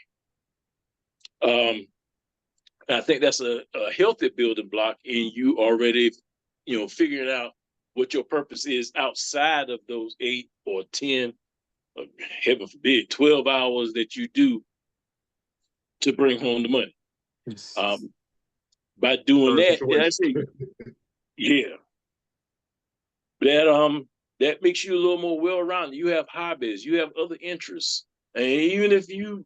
I think that's a healthy building block in you already, figuring out what your purpose is outside of those 8 or 10, or heaven forbid, 12 hours that you do to bring home the money. By doing that, yeah, that makes you a little more well-rounded. You have hobbies, you have other interests, and even if you're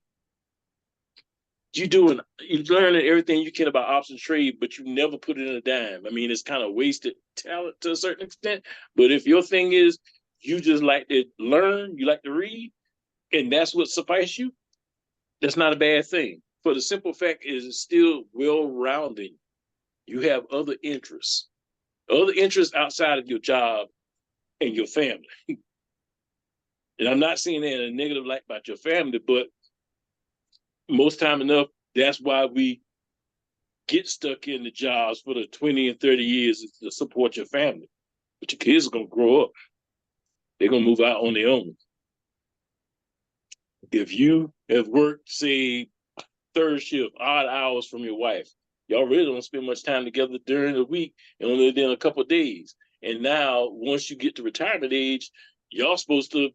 learning everything you can about options trade, but you never put it in a dime. I mean, it's kind of wasted talent to a certain extent. But if your thing is you just like to learn, you like to read, and that's what suffices you, that's not a bad thing. For the simple fact is it's still well-rounding. You have other interests outside of your job and your family. And I'm not saying that in a negative light about your family, but most time enough, that's why we get stuck in the jobs for the 20 and 30 years to support your family. But your kids are going to grow up. They're going to move out on their own. If you have worked, say, third shift, odd hours from your wife, y'all really don't spend much time together during the week and only then a couple of days. And now, once you get to retirement age, y'all supposed to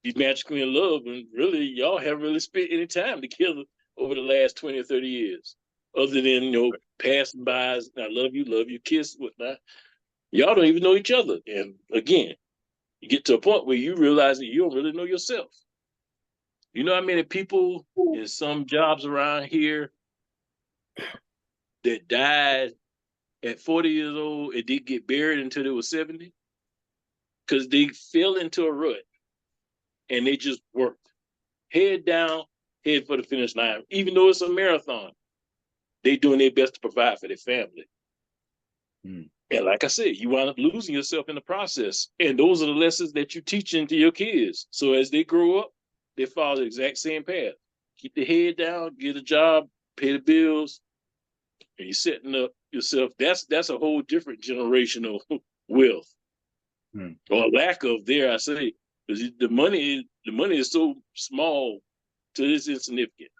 be magically in love, and really, y'all haven't really spent any time together over the last 20 or 30 years. other than, passing by, I love you, kiss, whatnot. Y'all don't even know each other. And again, you get to a point where you realize that you don't really know yourself. You know how many people in some jobs around here that died at 40 years old and didn't get buried until they were 70? Because they fell into a rut and they just worked. Head down, head for the finish line. Even though it's a marathon, they doing their best to provide for their family. And like I said, you wind up losing yourself in the process. And those are the lessons that you teaching to your kids. So as they grow up, they follow the exact same path. Keep the head down, get a job, pay the bills, and you're setting up yourself. That's a whole different generational wealth. Or lack of, dare I say, because the money is so small to it's insignificant.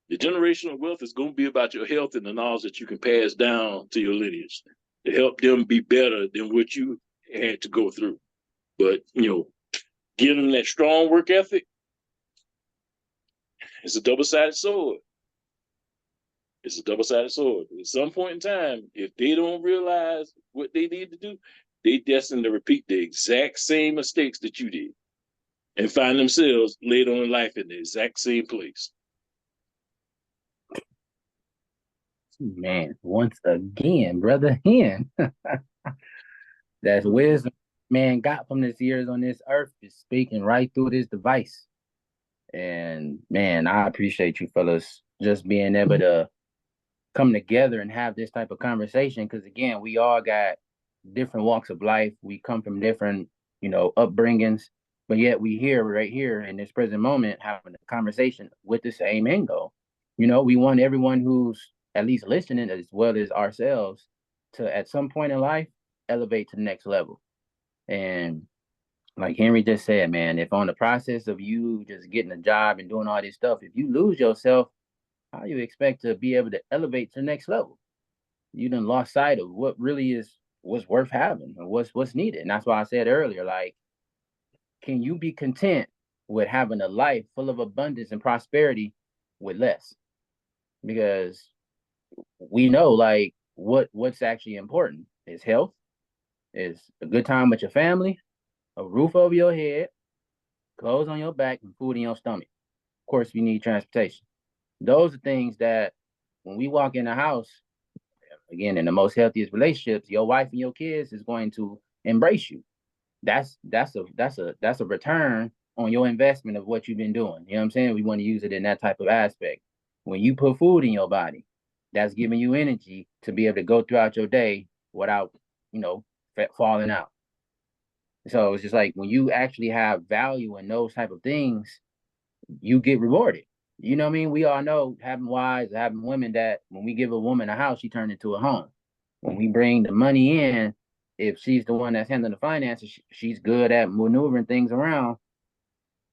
The generational wealth is going to be about your health and the knowledge that you can pass down to your lineage to help them be better than what you had to go through. But, give them that strong work ethic. It's a double-sided sword. It's a double-sided sword. At some point in time, if they don't realize what they need to do, they destined to repeat the exact same mistakes that you did and find themselves later on in life in the exact same place. Man, once again, brother Hen, that's wisdom man got from his years on this earth is speaking right through this device. And man, I appreciate you fellas just being able to come together and have this type of conversation. Because again, we all got different walks of life. We come from different, upbringings, but yet we here right here in this present moment having a conversation with the same end goal. We want everyone who's at least listening as well as ourselves to at some point in life elevate to the next level. And like Henry just said, man, if on the process of you just getting a job and doing all this stuff, if you lose yourself, how you expect to be able to elevate to the next level? You done lost sight of what really is what's worth having and what's needed. And that's why I said earlier, like, can you be content with having a life full of abundance and prosperity with less? Because we know, like, what's actually important is health, is a good time with your family, a roof over your head, clothes on your back, and food in your stomach. Of course, you need transportation. Those are things that when we walk in the house, again, in the most healthiest relationships, your wife and your kids is going to embrace you. That's a return on your investment of what you've been doing. You know what I'm saying? We want to use it in that type of aspect. When you put food in your body, that's giving you energy to be able to go throughout your day without, falling out. So it's just like when you actually have value in those type of things, you get rewarded. You know what I mean? We all know having wives, having women that when we give a woman a house, she turns into a home. When we bring the money in, if she's the one that's handling the finances, she's good at maneuvering things around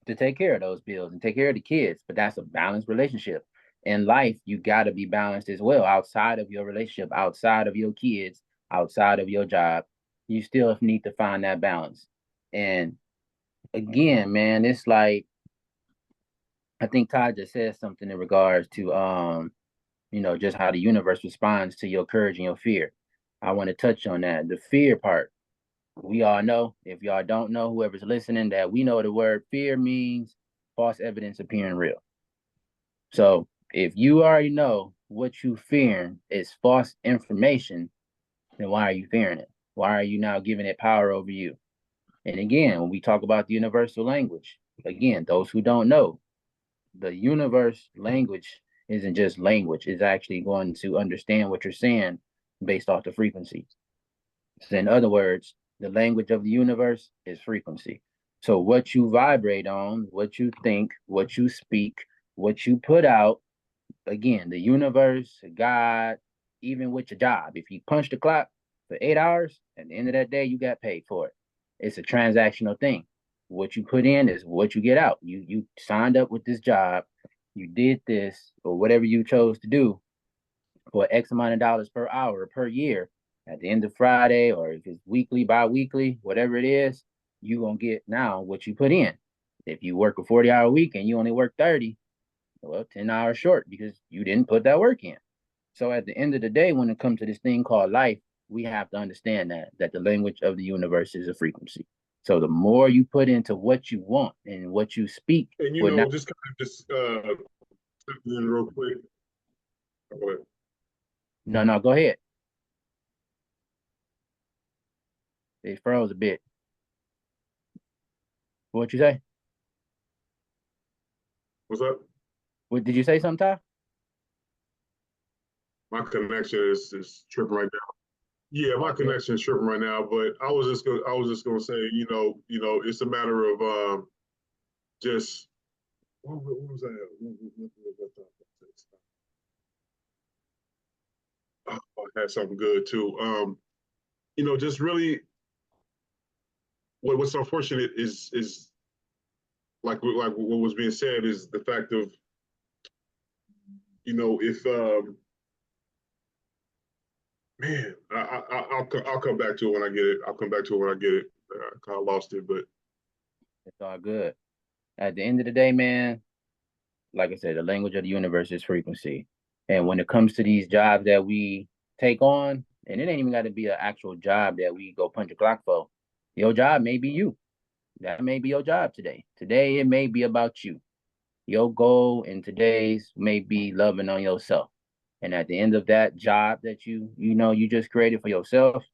to take care of those bills and take care of the kids. But that's a balanced relationship. In life, you got to be balanced as well. Outside of your relationship, outside of your kids, outside of your job, you still need to find that balance. And again, man, it's like, I think Todd just said something in regards to, just how the universe responds to your courage and your fear. I want to touch on that. The fear part. We all know, if y'all don't know, whoever's listening, that we know the word fear means false evidence appearing real. So if you already know what you fearing is false information, then why are you fearing it? Why are you now giving it power over you? And again, when we talk about the universal language, again, those who don't know, the universe language isn't just language. It's actually going to understand what you're saying based off the frequency. So in other words, the language of the universe is frequency. So what you vibrate on, what you think, what you speak, what you put out, again, the universe, God, even with your job, if you punch the clock for 8 hours, at the end of that day, you got paid for it. It's a transactional thing. What you put in is what you get out. You signed up with this job, you did this, or whatever you chose to do for X amount of dollars per hour or per year. At the end of Friday, or if it's weekly, bi-weekly, whatever it is, you're going to get now what you put in. If you work a 40-hour week and you only work 30, Well, 10 hours short because you didn't put that work in. So at the end of the day, when it comes to this thing called life, we have to understand that the language of the universe is a frequency. So the more you put into what you want and what you speak, And you know, just kind of just stepping in real quick. Go ahead. No, go ahead. It froze a bit. What you say? What's up? What did you say something, Ty? My connection is tripping right now. Yeah, my connection is tripping right now. But I was just gonna say, it's a matter of just what was that? Oh, I had something good too. Just really what's unfortunate is like what was being said is the fact of if man, I'll come back to it when I get it. I'll come back to it when I get it. I kind of lost it, but It's all good. At the end of the day, man, like I said, the language of the universe is frequency. And when it comes to these jobs that we take on, and it ain't even got to be an actual job that we go punch a clock for. Your job may be you. That may be your job today. Today, it may be about you. Your goal in today's may be loving on yourself. And at the end of that job that you just created for yourself,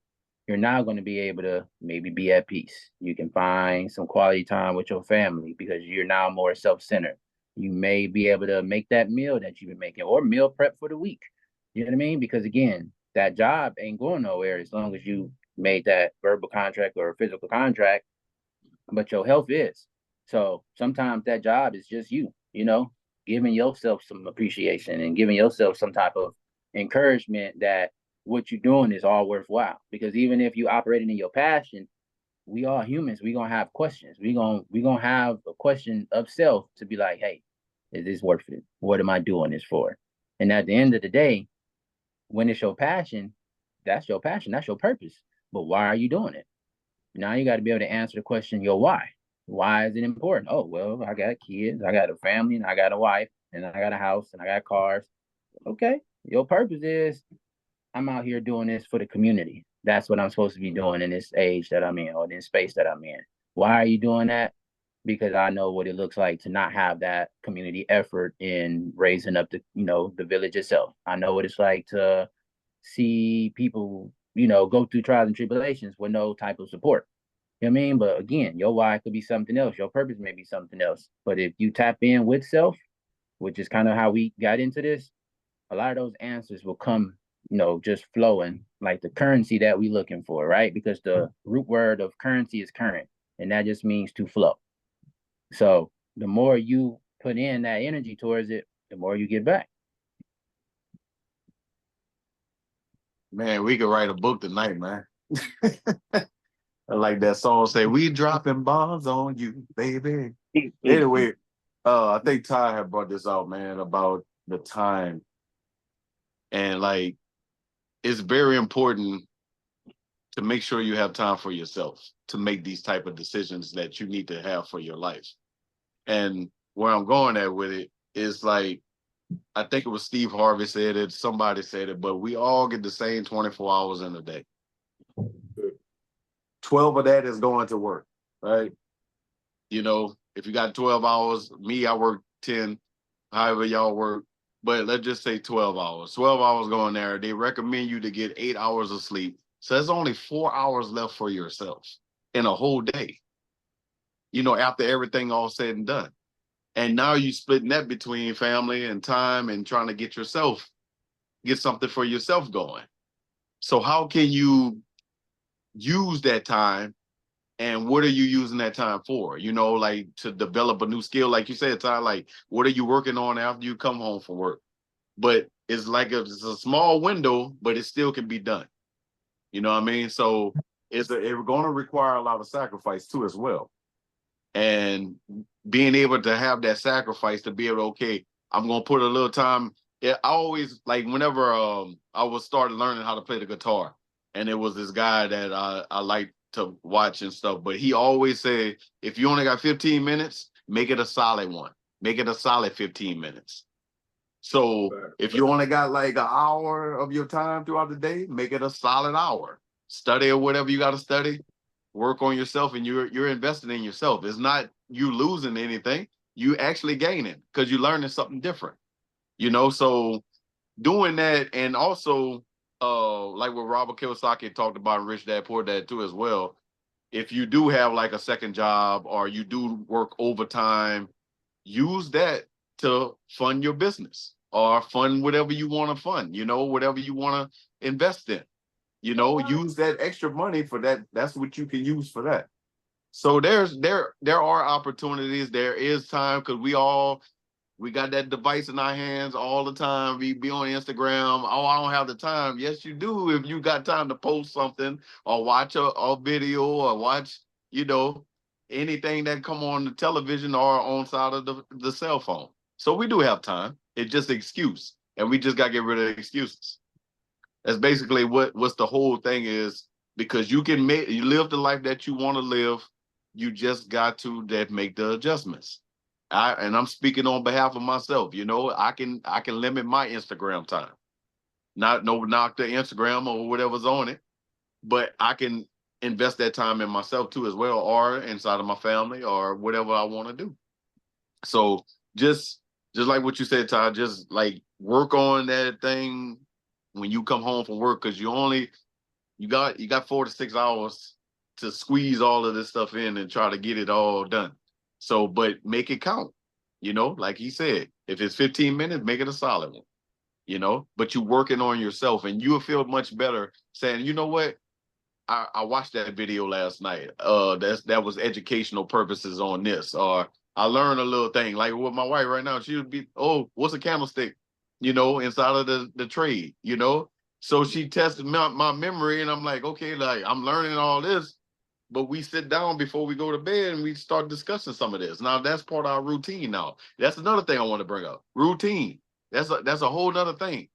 you're now going to be able to maybe be at peace. You can find some quality time with your family because you're now more self-centered. You may be able to make that meal that you've been making or meal prep for the week. You know what I mean? Because again, that job ain't going nowhere as long as you made that verbal contract or physical contract, but your health is. So sometimes that job is just you, giving yourself some appreciation and giving yourself some type of encouragement that what you're doing is all worthwhile. Because even if you operating in your passion, we are humans. We're gonna have questions. We're gonna have a question of self to be like, hey, is this worth it? What am I doing this for? And at the end of the day, when it's your passion, that's your passion, that's your purpose. But why are you doing it? Now you got to be able to answer the question, your why. Why is it important? Oh, well, I got kids, I got a family, and I got a wife, and I got a house, and I got cars. Okay. Your purpose is I'm out here doing this for the community. That's what I'm supposed to be doing in this age that I'm in or in this space that I'm in. Why are you doing that? Because I know what it looks like to not have that community effort in raising up the village itself. I know what it's like to see people, go through trials and tribulations with no type of support. You know what I mean? But again, your why could be something else. Your purpose may be something else. But if you tap in with self, which is kind of how we got into this, a lot of those answers will come, just flowing like the currency that we looking for, right? Because the root word of currency is current, and that just means to flow. So the more you put in that energy towards it, the more you get back. Man, we could write a book tonight, man. I like that song say, we dropping bombs on you, baby. Anyway, I think Ty had brought this out, man, about the time. And like, it's very important to make sure you have time for yourself to make these type of decisions that you need to have for your life. And where I'm going at with it is like, I think it was Steve Harvey said it, somebody said it, but we all get the same 24 hours in a day. 12 of that is going to work, right? If you got 12 hours, me, I work 10, however y'all work, but let's just say 12 hours. 12 hours going there. They recommend you to get 8 hours of sleep. So there's only 4 hours left for yourself in a whole day, after everything all said and done. And now you splitting that between family and time and trying to get something for yourself going. So how can you use that time, and what are you using that time for? Like to develop a new skill, like you said, Ty, like what are you working on after you come home from work? But it's like it's a small window, but it still can be done. You know what I mean? So it's going to require a lot of sacrifice too as well. And being able to have that sacrifice to be able to, okay, I'm going to put a little time. I always, like, whenever I was started learning how to play the guitar, and it was this guy that I like to watch and stuff, but he always said, if you only got 15 minutes, make it a solid one. make it a solid 15 minutes. So if you only got like an hour of your time throughout the day, make it a solid hour. Study or whatever you got to study, work on yourself, and you're investing in yourself. It's not you losing anything, you actually gaining because you're learning something different. You know, so doing that, and also like what Robert Kiyosaki talked about in Rich Dad Poor Dad too as well. If you do have like a second job or you do work overtime, use that to fund your business or fund whatever you want to fund, you know, whatever you want to invest in, you know, use that extra money for that. That's what you can use for that. So there are opportunities. There is time because we got that device in our hands all the time. We be on Instagram. Oh, I don't have the time. Yes, you do. If you got time to post something or watch a video or watch, you know, anything that come on the television or on side of the cell phone. So we do have time. It's just an excuse. And we just got to get rid of excuses. That's basically what's the whole thing is, because you live the life that you want to live. You just got to make the adjustments. And I'm speaking on behalf of myself. You know, I can limit my Instagram time. Not knock the Instagram or whatever's on it, but I can invest that time in myself too as well, or inside of my family or whatever I want to do. So just like what you said, Todd, just like work on that thing when you come home from work, because you got 4 to 6 hours to squeeze all of this stuff in and try to get it all done. So, but make it count, you know, like he said, if it's 15 minutes, make it a solid one, you know, but you're working on yourself and you'll feel much better saying, you know what, I watched that video last night. That was educational purposes on this, or I learned a little thing. Like with my wife right now, she would be, oh, what's a candlestick? You know, inside of the trade, you know. So she tested my memory, and I'm like, okay, like I'm learning all this, but we sit down before we go to bed and we start discussing some of this. Now that's part of our routine. Now that's another thing I want to bring up. Routine. That's a whole nother thing.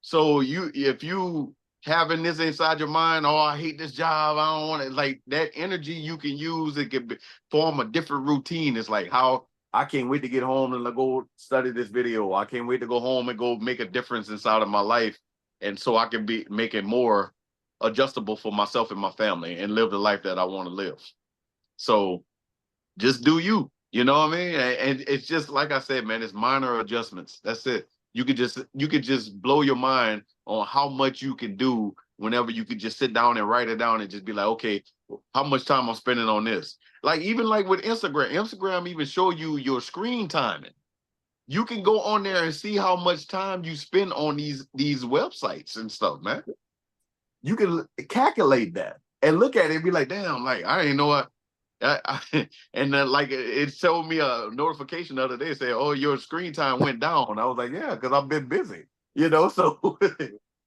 So if you having this inside your mind, oh, I hate this job, I don't want it, like that energy you can use, it can form a different routine. It's like how I can't wait to get home and go study this video. I can't wait to go home and go make a difference inside of my life. And so I can make it more adjustable for myself and my family and live the life that I want to live. So just do you know what I mean? And it's just, like I said, man, it's minor adjustments. That's it. You could just blow your mind on how much you can do whenever you could just sit down and write it down and just be like, okay, how much time I'm spending on this? Like, even like with Instagram even show you your screen timing. You can go on there and see how much time you spend on these websites and stuff, man. You can calculate that and look at it and be like, damn, like, I didn't know what. And then like it showed me a notification the other day saying, oh, your screen time went down. I was like, yeah, because I've been busy, you know.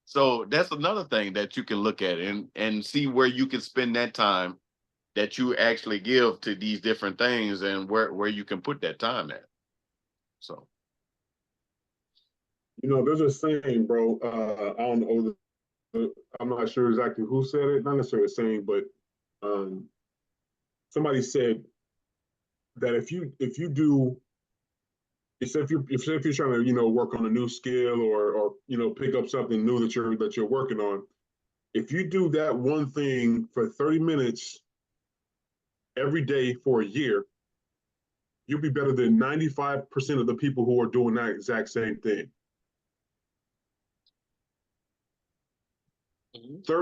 So that's another thing that you can look at and see where you can spend that time that you actually give to these different things and where you can put that time at. So, you know, there's a saying, bro. I don't know. I'm not sure exactly who said it. Not necessarily a saying, but somebody said that if you're trying to work on a new skill or pick up something new that you're working on, if you do that one thing for 30 minutes every day for a year, you'll be better than 95% of the people who are doing that exact same thing.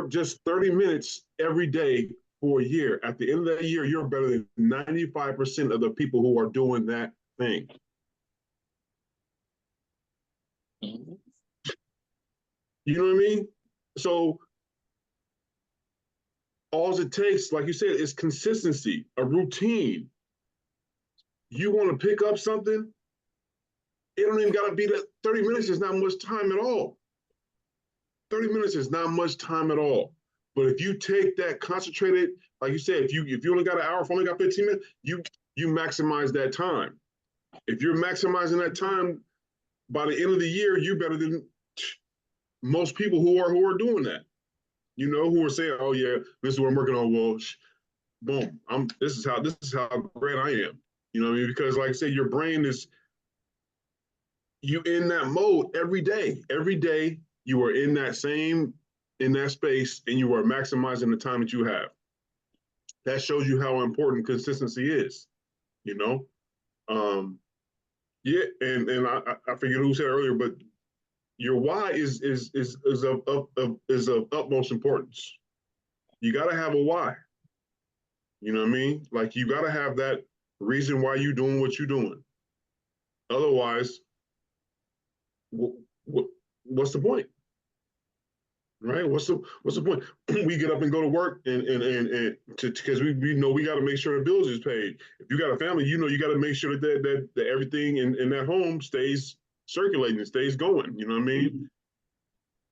Just 30 minutes every day for a year. At the end of that year, you're better than 95% of the people who are doing that thing. You know what I mean? So all it takes, like you said, is consistency, a routine. You want to pick up something, it don't even got to be that 30 minutes is not much time at all. 30 minutes is not much time at all. But if you take that concentrated, like you said, if you only got an hour, if only got 15 minutes, you maximize that time. If you're maximizing that time, by the end of the year, you're better than most people who are doing that. You know, who are saying, "Oh yeah, this is what I'm working on." Well, boom, this is how great I am. You know what I mean? Because like I said, your brain is, you in that mode every day. Every day you are in that space, and you are maximizing the time that you have. That shows you how important consistency is, you know? Yeah, and I forget who said earlier, but your why is of utmost importance. You got to have a why. You know what I mean? Like, you got to have that reason why you doing what you're doing. Otherwise, what's the point? Right? What's the point? We get up and go to work, and because we know we got to make sure the bills is paid. If you got a family, you know you got to make sure that everything in that home stays circulating, stays going. You know what I mean?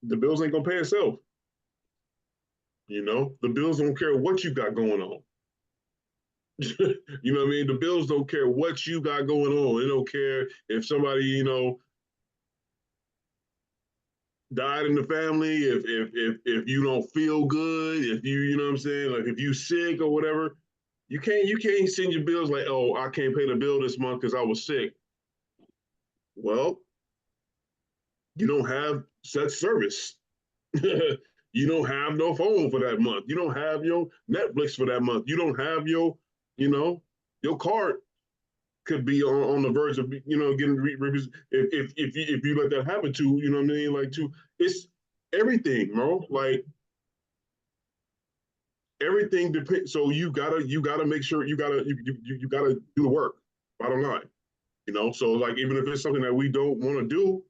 The bills ain't gonna pay itself. You know, the bills don't care what you got going on. You know what I mean? The bills don't care what you got going on. They don't care if somebody, died in the family, if you don't feel good, if you know what I'm saying, like if you sick or whatever. You can't send your bills like, oh, I can't pay the bill this month because I was sick. Well, you don't have such service. You don't have no phone for that month. You don't have your Netflix for that month. You don't have your card could be on the verge of getting if you let that happen to, you know what I mean, like, to it's everything, bro. Like, everything depends. So you gotta make sure you gotta do the work. Bottom line, So like, even if it's something that we don't want to do,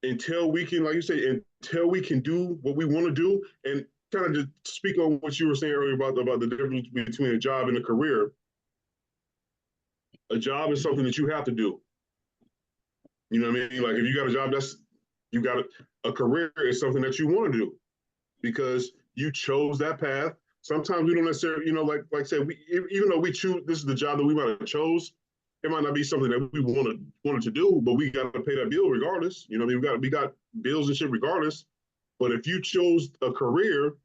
until we can, like you say, until we can do what we want to do, and kind of just speak on what you were saying earlier about the difference between a job and a career. A job is something that you have to do. You know what I mean? Like, if you got a job, you got a career is something that you want to do because you chose that path. Sometimes we don't necessarily, like I said, even though we choose, this is the job that we might have chose, it might not be something that we wanted to do, but we got to pay that bill regardless. You know what I mean? We got bills and shit regardless. But if you chose a career,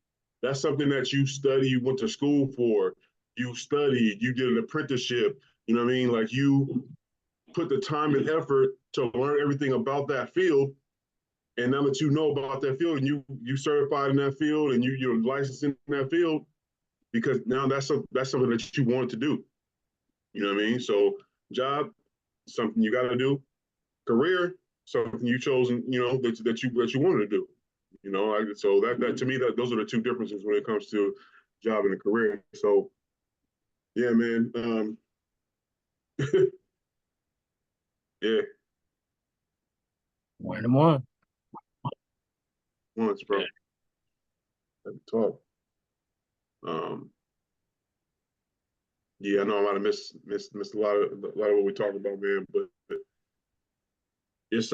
that's something that you study, you went to school for, you studied, you did an apprenticeship. You know what I mean? Like, you put the time and effort to learn everything about that field. And now that you know about that field, and you certified in that field, and you're licensed in that field, because now that's something that you wanted to do. You know what I mean? So, job, something you got to do. Career, something you chose, that you wanted to do. So that to me, that those are the two differences when it comes to job and a career. So, yeah, man. Yeah, One and one. once, bro. Let me talk. Yeah, I know I might have missed a lot of what we talked about, man. But it's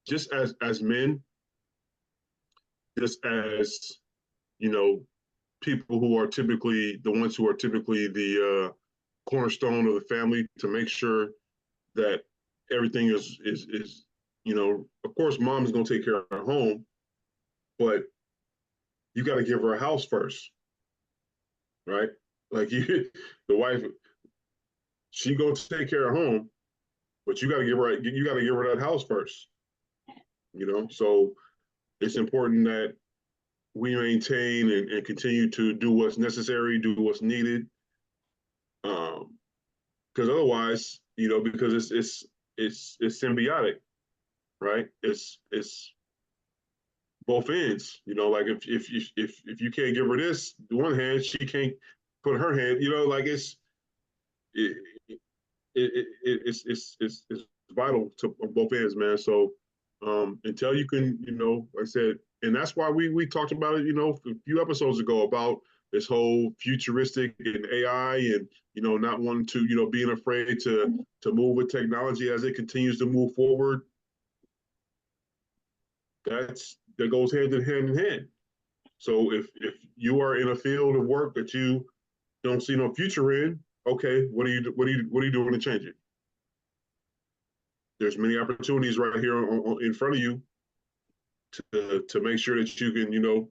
just as men, just as people who are typically the ones who are typically the cornerstone of the family, to make sure that everything is of course, mom is going to take care of her home, but you got to give her a house first, right? Like, the wife, she going to take care of home, but you got to give her that house first. So it's important that we maintain and continue to do what's necessary, do what's needed, because otherwise, because it's symbiotic, right? It's both ends. Like, if you can't give her this one hand, she can't put her hand. Like, it's vital to both ends, man. So, until you can, like I said, and that's why we talked about it, a few episodes ago, about this whole futuristic and AI, and not wanting to, being afraid to move with technology as it continues to move forward. That goes hand in hand. So if you are in a field of work that you don't see no future in, okay, what are you doing to change it? There's many opportunities right here in front of you to make sure that you can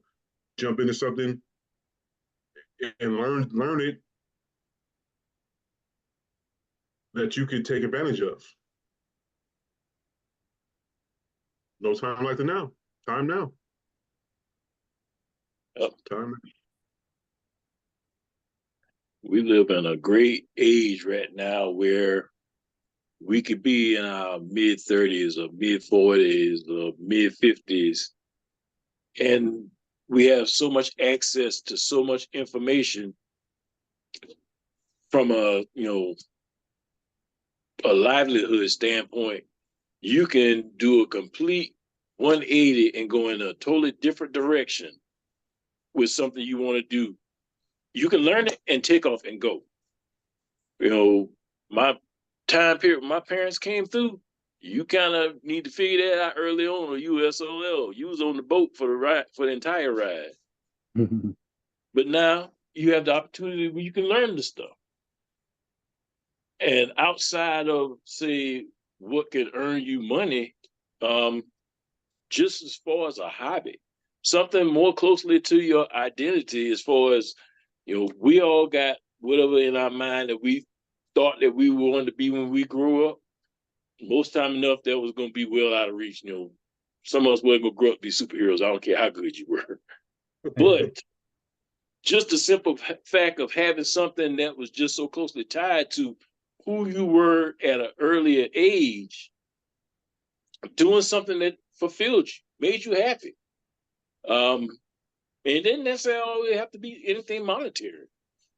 jump into something and learn it that you could take advantage of. No time like the now. Time now. Yep. Time now. We live in a great age right now where we could be in our mid 30s or mid 40s or mid 50s, and we have so much access to so much information from a livelihood standpoint. You can do a complete 180 and go in a totally different direction with something you want to do. You can learn it and take off and go. My time period when my parents came through, you kind of need to figure that out early on, or USOL. You was on the boat for the ride, for the entire ride. But now you have the opportunity where you can learn the stuff. And outside of, say, what could earn you money, just as far as a hobby, something more closely to your identity, as far as, we all got whatever in our mind that we thought that we wanted to be when we grew up. Most time enough, that was going to be well out of reach. Some of us weren't going to grow up to be superheroes. I don't care how good you were. But just the simple fact of having something that was just so closely tied to who you were at an earlier age, doing something that fulfilled you, made you happy. And it didn't necessarily have to be anything monetary.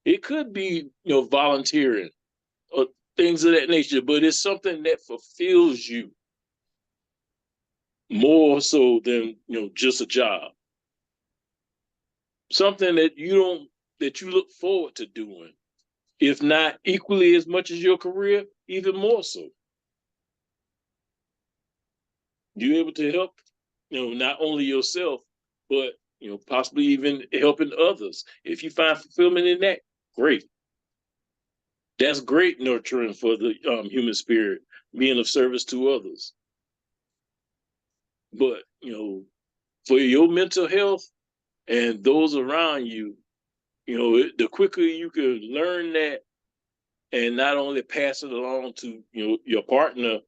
It could be, volunteering or things of that nature, but it's something that fulfills you more so than, just a job. Something that you look forward to doing, if not equally as much as your career, even more so. You're able to help, not only yourself, but, possibly even helping others. If you find fulfillment in that, great. That's great nurturing for the human spirit, being of service to others. But, for your mental health and those around you, the quicker you can learn that and not only pass it along to, your partner,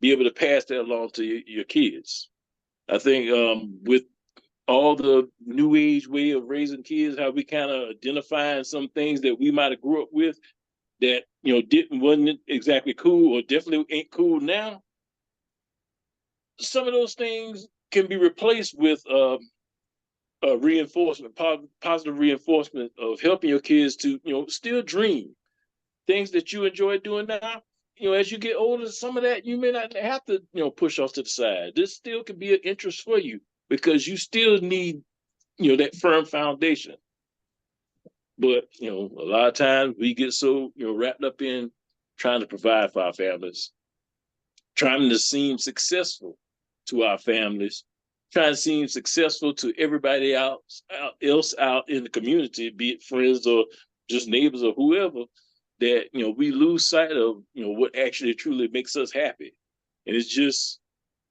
be able to pass that along to your kids. I think with all the new age way of raising kids, how we kind of identifying some things that we might have grew up with that, wasn't exactly cool, or definitely ain't cool now. Some of those things can be replaced with reinforcement, positive reinforcement of helping your kids to, still dream things that you enjoy doing now. As you get older, some of that you may not have to, push off to the side. This still could be an interest for you because you still need, that firm foundation. But, a lot of times we get so, wrapped up in trying to provide for our families, trying to seem successful to our families, trying to seem successful to everybody else out in the community, be it friends or just neighbors or whoever, that, we lose sight of, what actually truly makes us happy. And it's just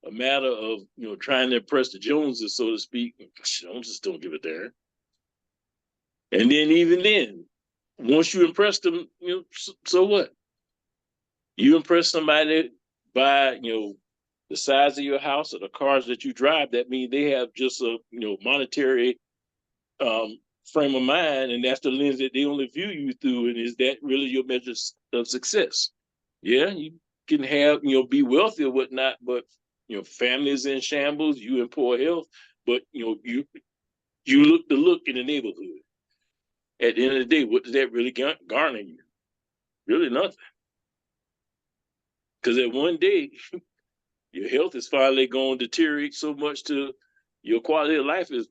a matter of, trying to impress the Joneses, so to speak. Joneses don't give a damn. And then even then, once you impress them, so what? You impress somebody by, the size of your house or the cars that you drive, that means they have just a, monetary frame of mind, and that's the lens that they only view you through. And is that really your measure of success? Yeah, you can have, be wealthy or whatnot, but, families in shambles, you in poor health, but, you look the look in the neighborhood. At the end of the day, what does that really garner you? Really nothing. Because at one day, your health is finally going to deteriorate so much to your quality of life is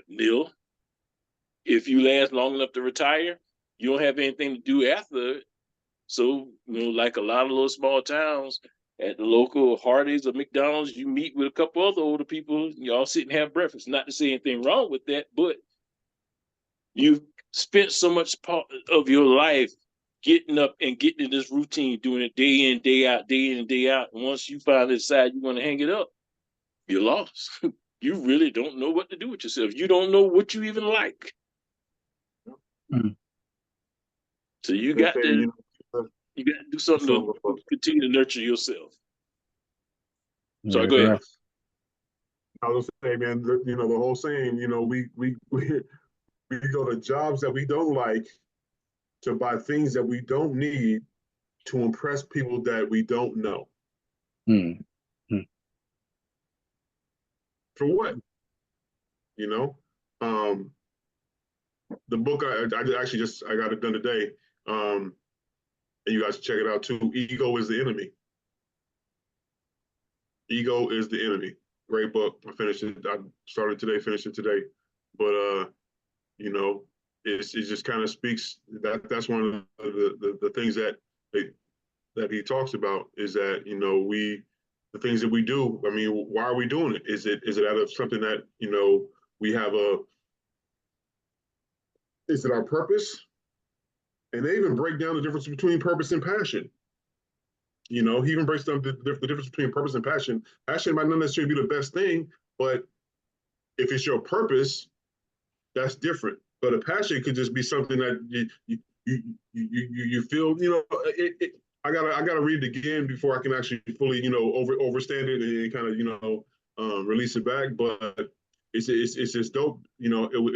nil. If you last long enough to retire, you don't have anything to do after it. So, like a lot of little small towns, at the local Hardee's or McDonald's, you meet with a couple other older people, y'all sit and have breakfast. Not to say anything wrong with that, but you've spent so much part of your life getting up and getting in this routine, doing it day in, day out, day in and day out. And once you finally decide you want to hang it up, you're lost. You really don't know what to do with yourself. You don't know what you even like. Mm-hmm. So you got to You got to do something to continue to nurture yourself. So go ahead. I was gonna say, man, the whole saying, we go to jobs that we don't like to buy things that we don't need to impress people that we don't know. For what? The book I got it done today. And you guys check it out too. Ego is the enemy. Ego is the enemy. Great book. I finished it. I started today, finished it today. But it just kind of speaks that's one of the things that he talks about is that the things that we do. I mean, why are we doing it? Is it out of something that we have is it our purpose? And they even break down the difference between purpose and passion. He even breaks down the difference between purpose and passion. Passion might not necessarily be the best thing, but if it's your purpose, that's different. But a passion could just be something that you feel. I gotta read it again before I can actually fully overstand it and kind of release it back. But it's just dope. It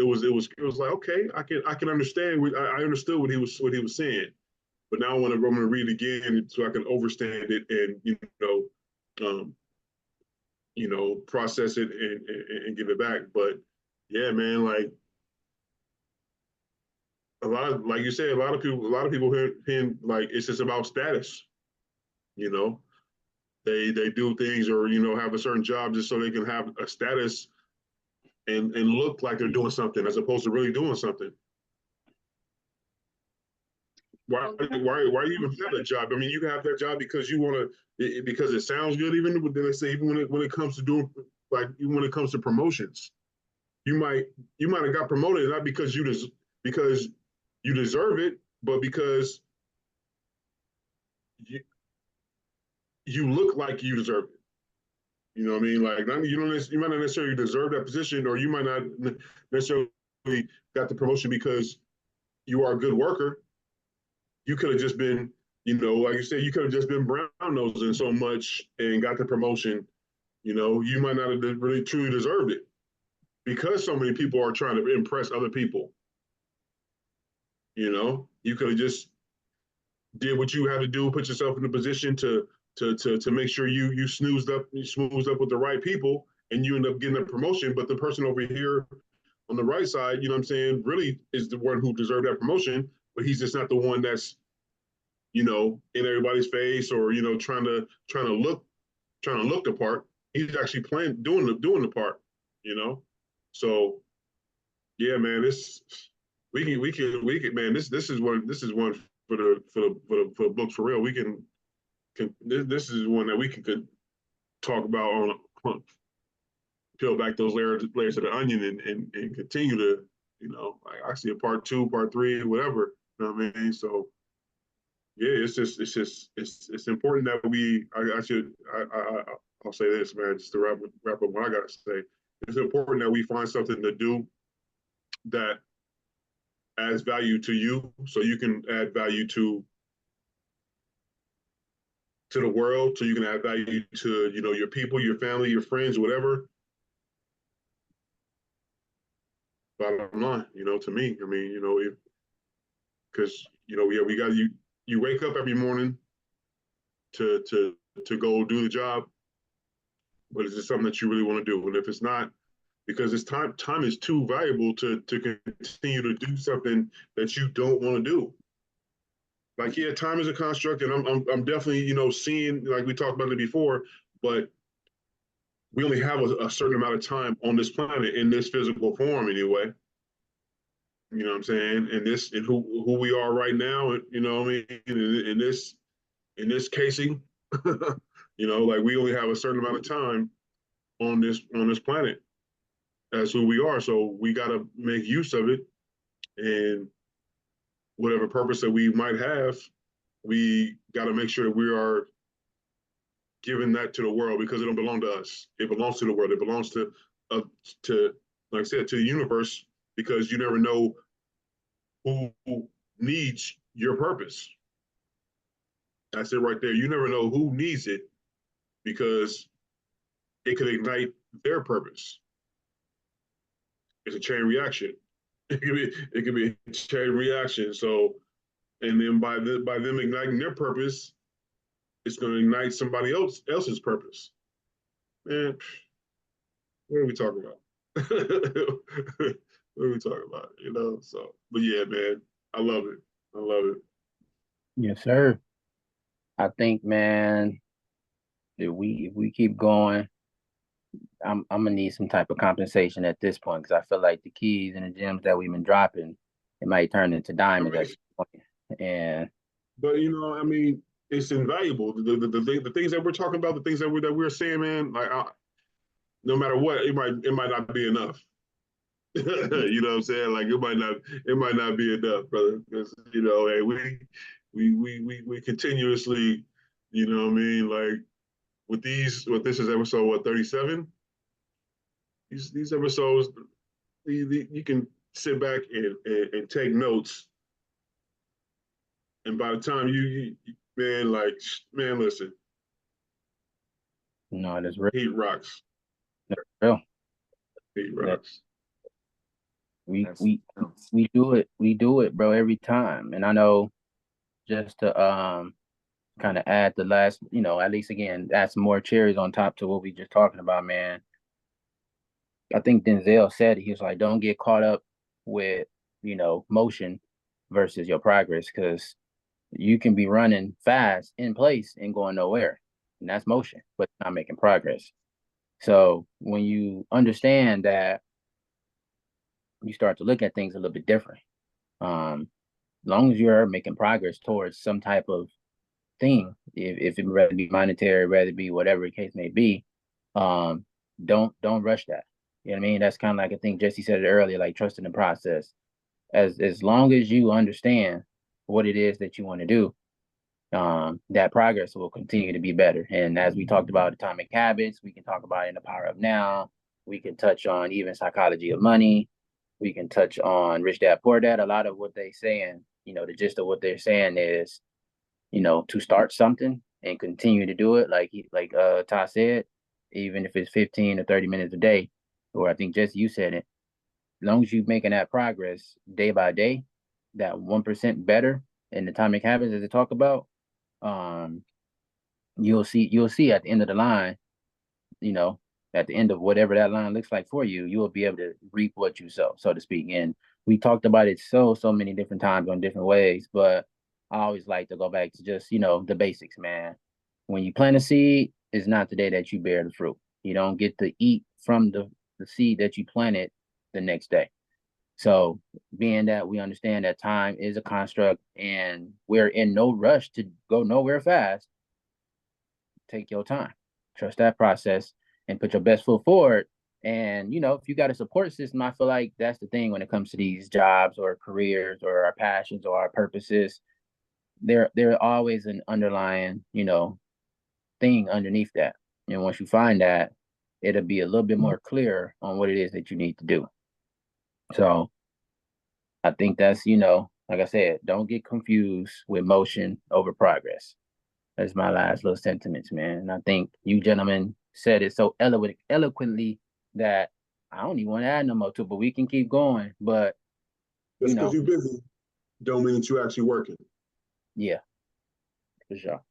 was like, okay, I can understand. I understood what he was saying. But now I'm gonna read it again so I can understand it and process it and give it back. But yeah, man, like like you said, a lot of people here like it's just about status. They do things or have a certain job just so they can have a status and look like they're doing something as opposed to really doing something. Why you even have that job? I mean, you can have that job because you want to, because it sounds good. Even let's say, even when it comes to doing, like, even when it comes to promotions, you might have got promoted not because you deserve it, but because you look like you deserve it. You know what I mean? Like, you might not necessarily deserve that position, or you might not necessarily got the promotion because you are a good worker. You could have just been, like you said, you could have just been brown nosing so much and got the promotion. You might not have really truly deserved it because so many people are trying to impress other people. You could have just did what you had to do, put yourself in a position to make sure you smoothed up with the right people, and you end up getting a promotion. But the person over here on the right side, you know what I'm saying, really is the one who deserved that promotion, but he's just not the one that's, in everybody's face or, trying to look the part. He's actually doing the part, So yeah, man, we can, man, this is one for the books for real. We can this is one that we could talk about on peel back those layers of the onion and continue to, like I see a part 2, part 3, whatever. You know what I mean? So yeah, it's important that I'll say this, man, just to wrap up what I gotta say. It's important that we find something to do that adds value to you, so you can add value to the world, so you can add value to your people, your family, your friends, whatever. Bottom line, to me, I mean, because we got you wake up every morning to go do the job, but is it something that you really want to do? And if it's not, because it's time is too valuable to continue to do something that you don't want to do. Like, yeah, time is a construct, and I'm definitely seeing, like we talked about it before, but we only have a certain amount of time on this planet in this physical form anyway. You know what I'm saying? And who we are right now, you know what I mean? In this casing, like, we only have a certain amount of time on this planet as who we are. So we got to make use of it, and whatever purpose that we might have, we got to make sure that we are giving that to the world, because it don't belong to us. It belongs to the world. It belongs to like I said, to the universe, because you never know who needs your purpose. That's it right there. You never know who needs it because it could ignite their purpose. It's a chain reaction. It could be a chain reaction. So, and then by them igniting their purpose, it's going to ignite somebody else's purpose. Man, what are we talking about? What are we talking about? You know. So, but yeah, man, I love it. I love it. Yes, sir. I think, man, if we keep going, I'm gonna need some type of compensation at this point because I feel like the keys and the gems that we've been dropping, it might turn into diamonds at this point. And But you know, I mean, it's invaluable. The things that we're talking about, the things that we're saying, man. Like, no matter what, it might not be enough. You know what I'm saying? Like, it might not be enough, brother. Because you know, hey, we continuously, you know what I mean? Like with this is episode what 37. These episodes, you can sit back and take notes, and by the time you man, like man, listen, no, that's real. heat rocks. Real. Heat rocks. We do it, bro, every time. And I know just to kind of add the last, at least again, add some more cherries on top to what we just talking about, man. I think Denzel said it. He was like, don't get caught up with, motion versus your progress, because you can be running fast in place and going nowhere. And that's motion, but not making progress. So when you understand that, you start to look at things a little bit different. As long as you're making progress towards some type of thing, if it rather be monetary, rather be whatever the case may be, don't rush that. You know what I mean? That's kind of like, I think Jesse said it earlier, like trusting the process. As long as you understand what it is that you want to do, that progress will continue to be better. And as we talked about Atomic Habits, we can talk about it in The Power of Now. We can touch on even Psychology of Money. We can touch on Rich Dad Poor Dad. A lot of what they're saying, the gist of what they're saying is, to start something and continue to do it. Like Ty said, even if it's 15 or 30 minutes a day, or I think Jesse, you said it, as long as you're making that progress day by day, that 1% better in Atomic Habits as they talk about, you'll see at the end of the line, at the end of whatever that line looks like for you, you will be able to reap what you sow, so to speak. And we talked about it so many different times on different ways, but I always like to go back to just, the basics, man. When you plant a seed, it's not the day that you bear the fruit. You don't get to eat from the seed that you planted the next day. So being that we understand that time is a construct and we're in no rush to go nowhere fast, take your time, trust that process, and put your best foot forward. And, if you got a support system, I feel like that's the thing when it comes to these jobs or careers or our passions or our purposes. There always an underlying, thing underneath that. And once you find that, it'll be a little bit more clear on what it is that you need to do. So I think that's, like I said, don't get confused with motion over progress. That's my last little sentiments, man. And I think you gentlemen said it so eloquently that I don't even want to add no more to it, but we can keep going. But just because you're busy don't mean that you're actually working. Yeah, for sure.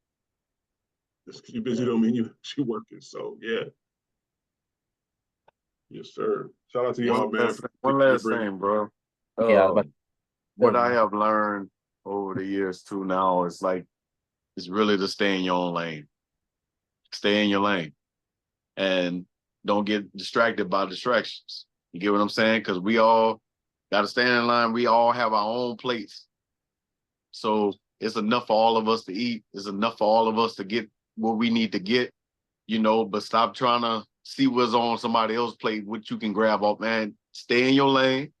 Just because you're busy don't mean you're actually working. So yeah. Yes, sir. Shout out to y'all, man. One last thing, bro. Yeah, what I have learned over the years too now is it's really to stay in your own lane. Stay in your lane. And don't get distracted by distractions. You get what I'm saying? Because we all got to stand in line. We all have our own plates. So it's enough for all of us to eat. It's enough for all of us to get what we need to get, but stop trying to see what's on somebody else's plate, what you can grab off, man. Stay in your lane.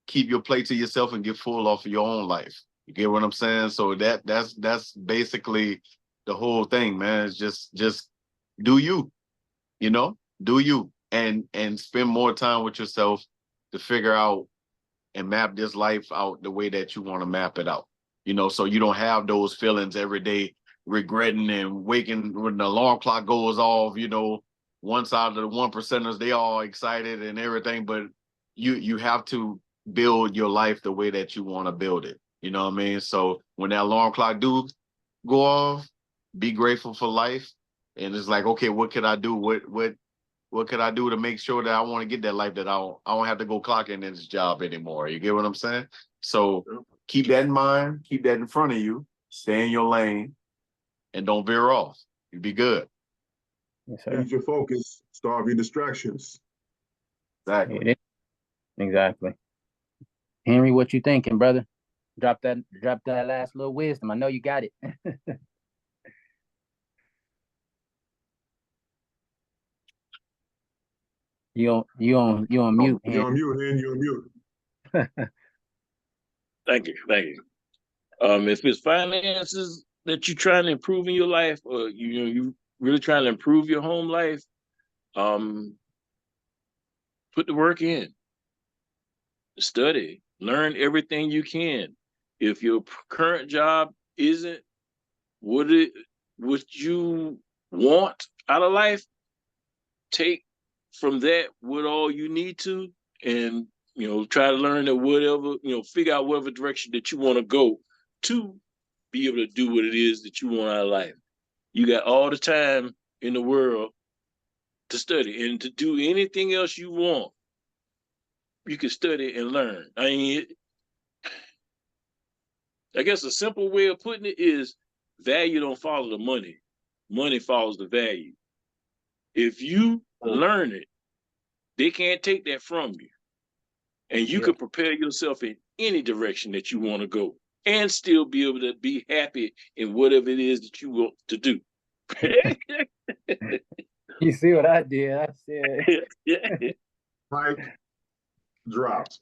Keep your plate to yourself and get full off of your own life. You get what I'm saying? So that's basically the whole thing, man. It's just do you, do you and spend more time with yourself to figure out and map this life out the way that you want to map it out. So you don't have those feelings every day regretting and waking when the alarm clock goes off. You know, one side of the 1%ers, they all excited and everything, but you have to build your life the way that you want to build it. You know what I mean? So when that alarm clock do go off, be grateful for life. And it's like, okay, what could I do? What could I do to make sure that I want to get that life that I don't have to go clock in this job anymore? You get what I'm saying? So keep that in mind, keep that in front of you, stay in your lane, and don't veer off. You'll be good. Yes, sir. Change your focus, starve your distractions. Exactly. Exactly. Henry, what you thinking, brother? Drop that last little wisdom. I know you got it. You on mute. You're on mute, and you're on mute. Thank you. If it's finances that you're trying to improve in your life, or you really trying to improve your home life, put the work in. Study, learn everything you can. If your current job isn't what you want out of life, take from that what all you need to, and try to learn that whatever, figure out whatever direction that you want to go to be able to do what it is that you want out of life. You got all the time in the world to study, and to do anything else you want, you can study and learn. I mean, I guess a simple way of putting it is value don't follow the money. Money follows the value. If you learn it, they can't take that from you. And you can prepare yourself in any direction that you want to go and still be able to be happy in whatever it is that you want to do. You see what I did? I said, Mic drops.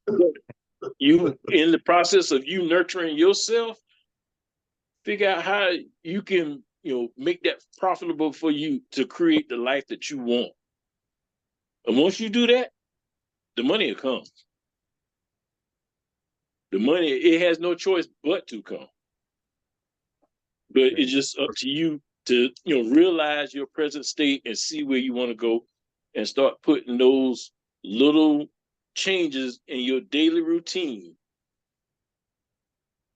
You, in the process of you nurturing yourself, figure out how you can, make that profitable for you to create the life that you want. And once you do that, the money will come. The money, it has no choice but to come. But it's just up to you to, realize your present state and see where you want to go, and start putting those little changes in your daily routine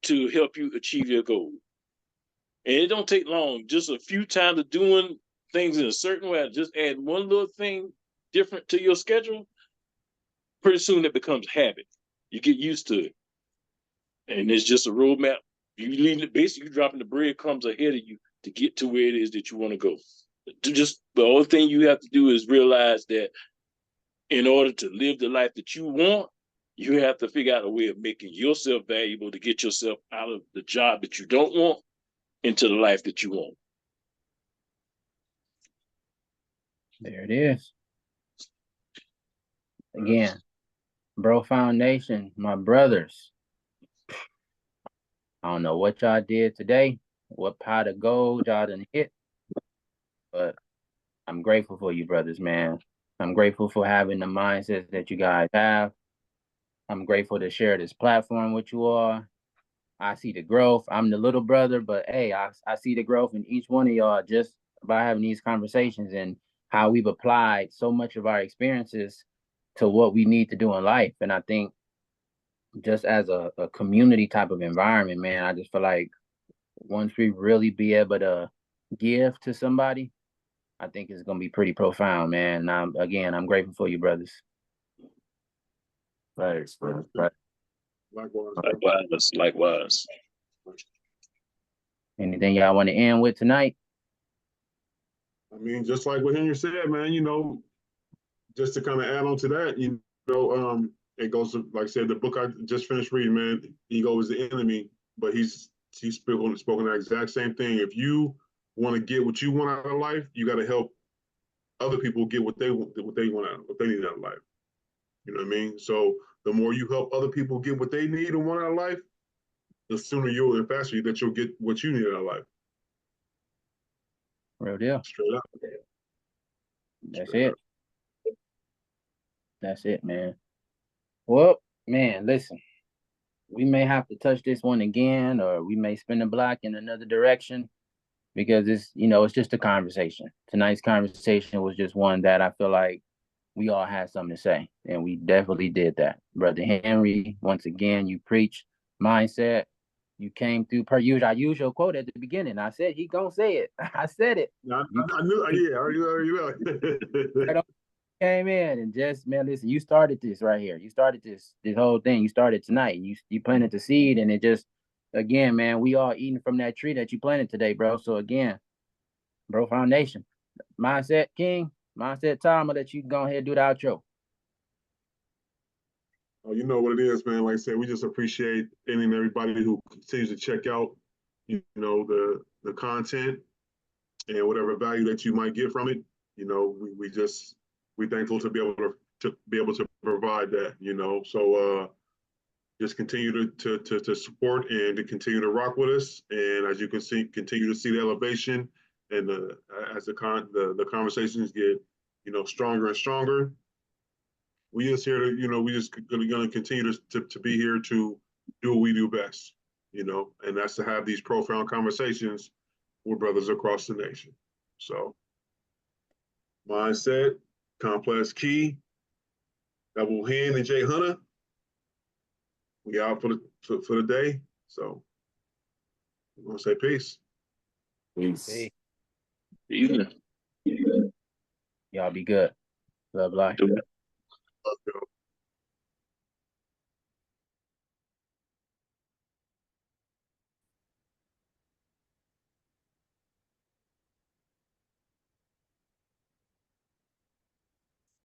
to help you achieve your goal. And it don't take long, just a few times of doing things in a certain way, just add one little thing different to your schedule. Pretty soon it becomes habit. You get used to it. And it's just a roadmap. You leave it, basically you're dropping the breadcrumbs ahead of you to get to where it is that you want to go. The only thing you have to do is realize that in order to live the life that you want, you have to figure out a way of making yourself valuable to get yourself out of the job that you don't want into the life that you want. there it is. Again, Bro Foundation, my brothers. I don't know what y'all did today, what pot of gold y'all done hit, but I'm grateful for you, brothers, man. I'm grateful for having the mindsets that you guys have. I'm grateful to share this platform with you all. I see the growth. I'm the little brother, but hey, I see the growth in each one of y'all just by having these conversations, and how we've applied so much of our experiences to what we need to do in life. And I think just as a community type of environment, man, I just feel like once we really be able to give to somebody, I think it's gonna be pretty profound, man. And I'm grateful for you, brothers. Thanks, man. Likewise. Anything y'all want to end with tonight? I mean, just like what Henry said, man, just to kind of add on to that, it goes to, like I said, the book I just finished reading, man, ego is the enemy, but he's spoken that exact same thing. If you want to get what you want out of life, you got to help other people get what they want, what they need out of life. You know what I mean? So the more you help other people get what they need and want out of life, the sooner and faster that you'll get what you need out of life. Real deal. Straight up. That's it. That's it, man. Well, man, listen, we may have to touch this one again, or we may spin the block in another direction. because it's, you know, it's just a conversation. Tonight's conversation was just one that I feel like we all had something to say, and we definitely did that. Brother Henry, once again, you preach mindset. You came through per usual. I used your quote at the beginning. I said he gonna say it. I said it. I knew. Yeah, Right on, came in and just, man, listen. You started this right here. You started this whole thing. You started tonight. You planted the seed, and it just, again, man, we all eating from that tree that you planted today, bro. So again, bro, foundation, mindset king, mindset time. I'll let you go ahead and do the outro. Oh, you know what it is, man. Like I said, we just appreciate any and everybody who continues to check out, you know, the content and whatever value that you might get from it. You know, we thankful to be able to provide that. You know, so just continue to support and to continue to rock with us. And as you can see, continue to see the elevation and as the conversations get, you know, stronger and stronger. We just here to, you know, we just gonna continue to be here to do what we do best, you know, and that's to have these profound conversations with brothers across the nation. So, mindset, complex key, double hand, and Jay Hunter. We out for the day. So, I'm gonna say peace. Peace. Hey, Evening. y'all be good. Love life. Do it. Let's go.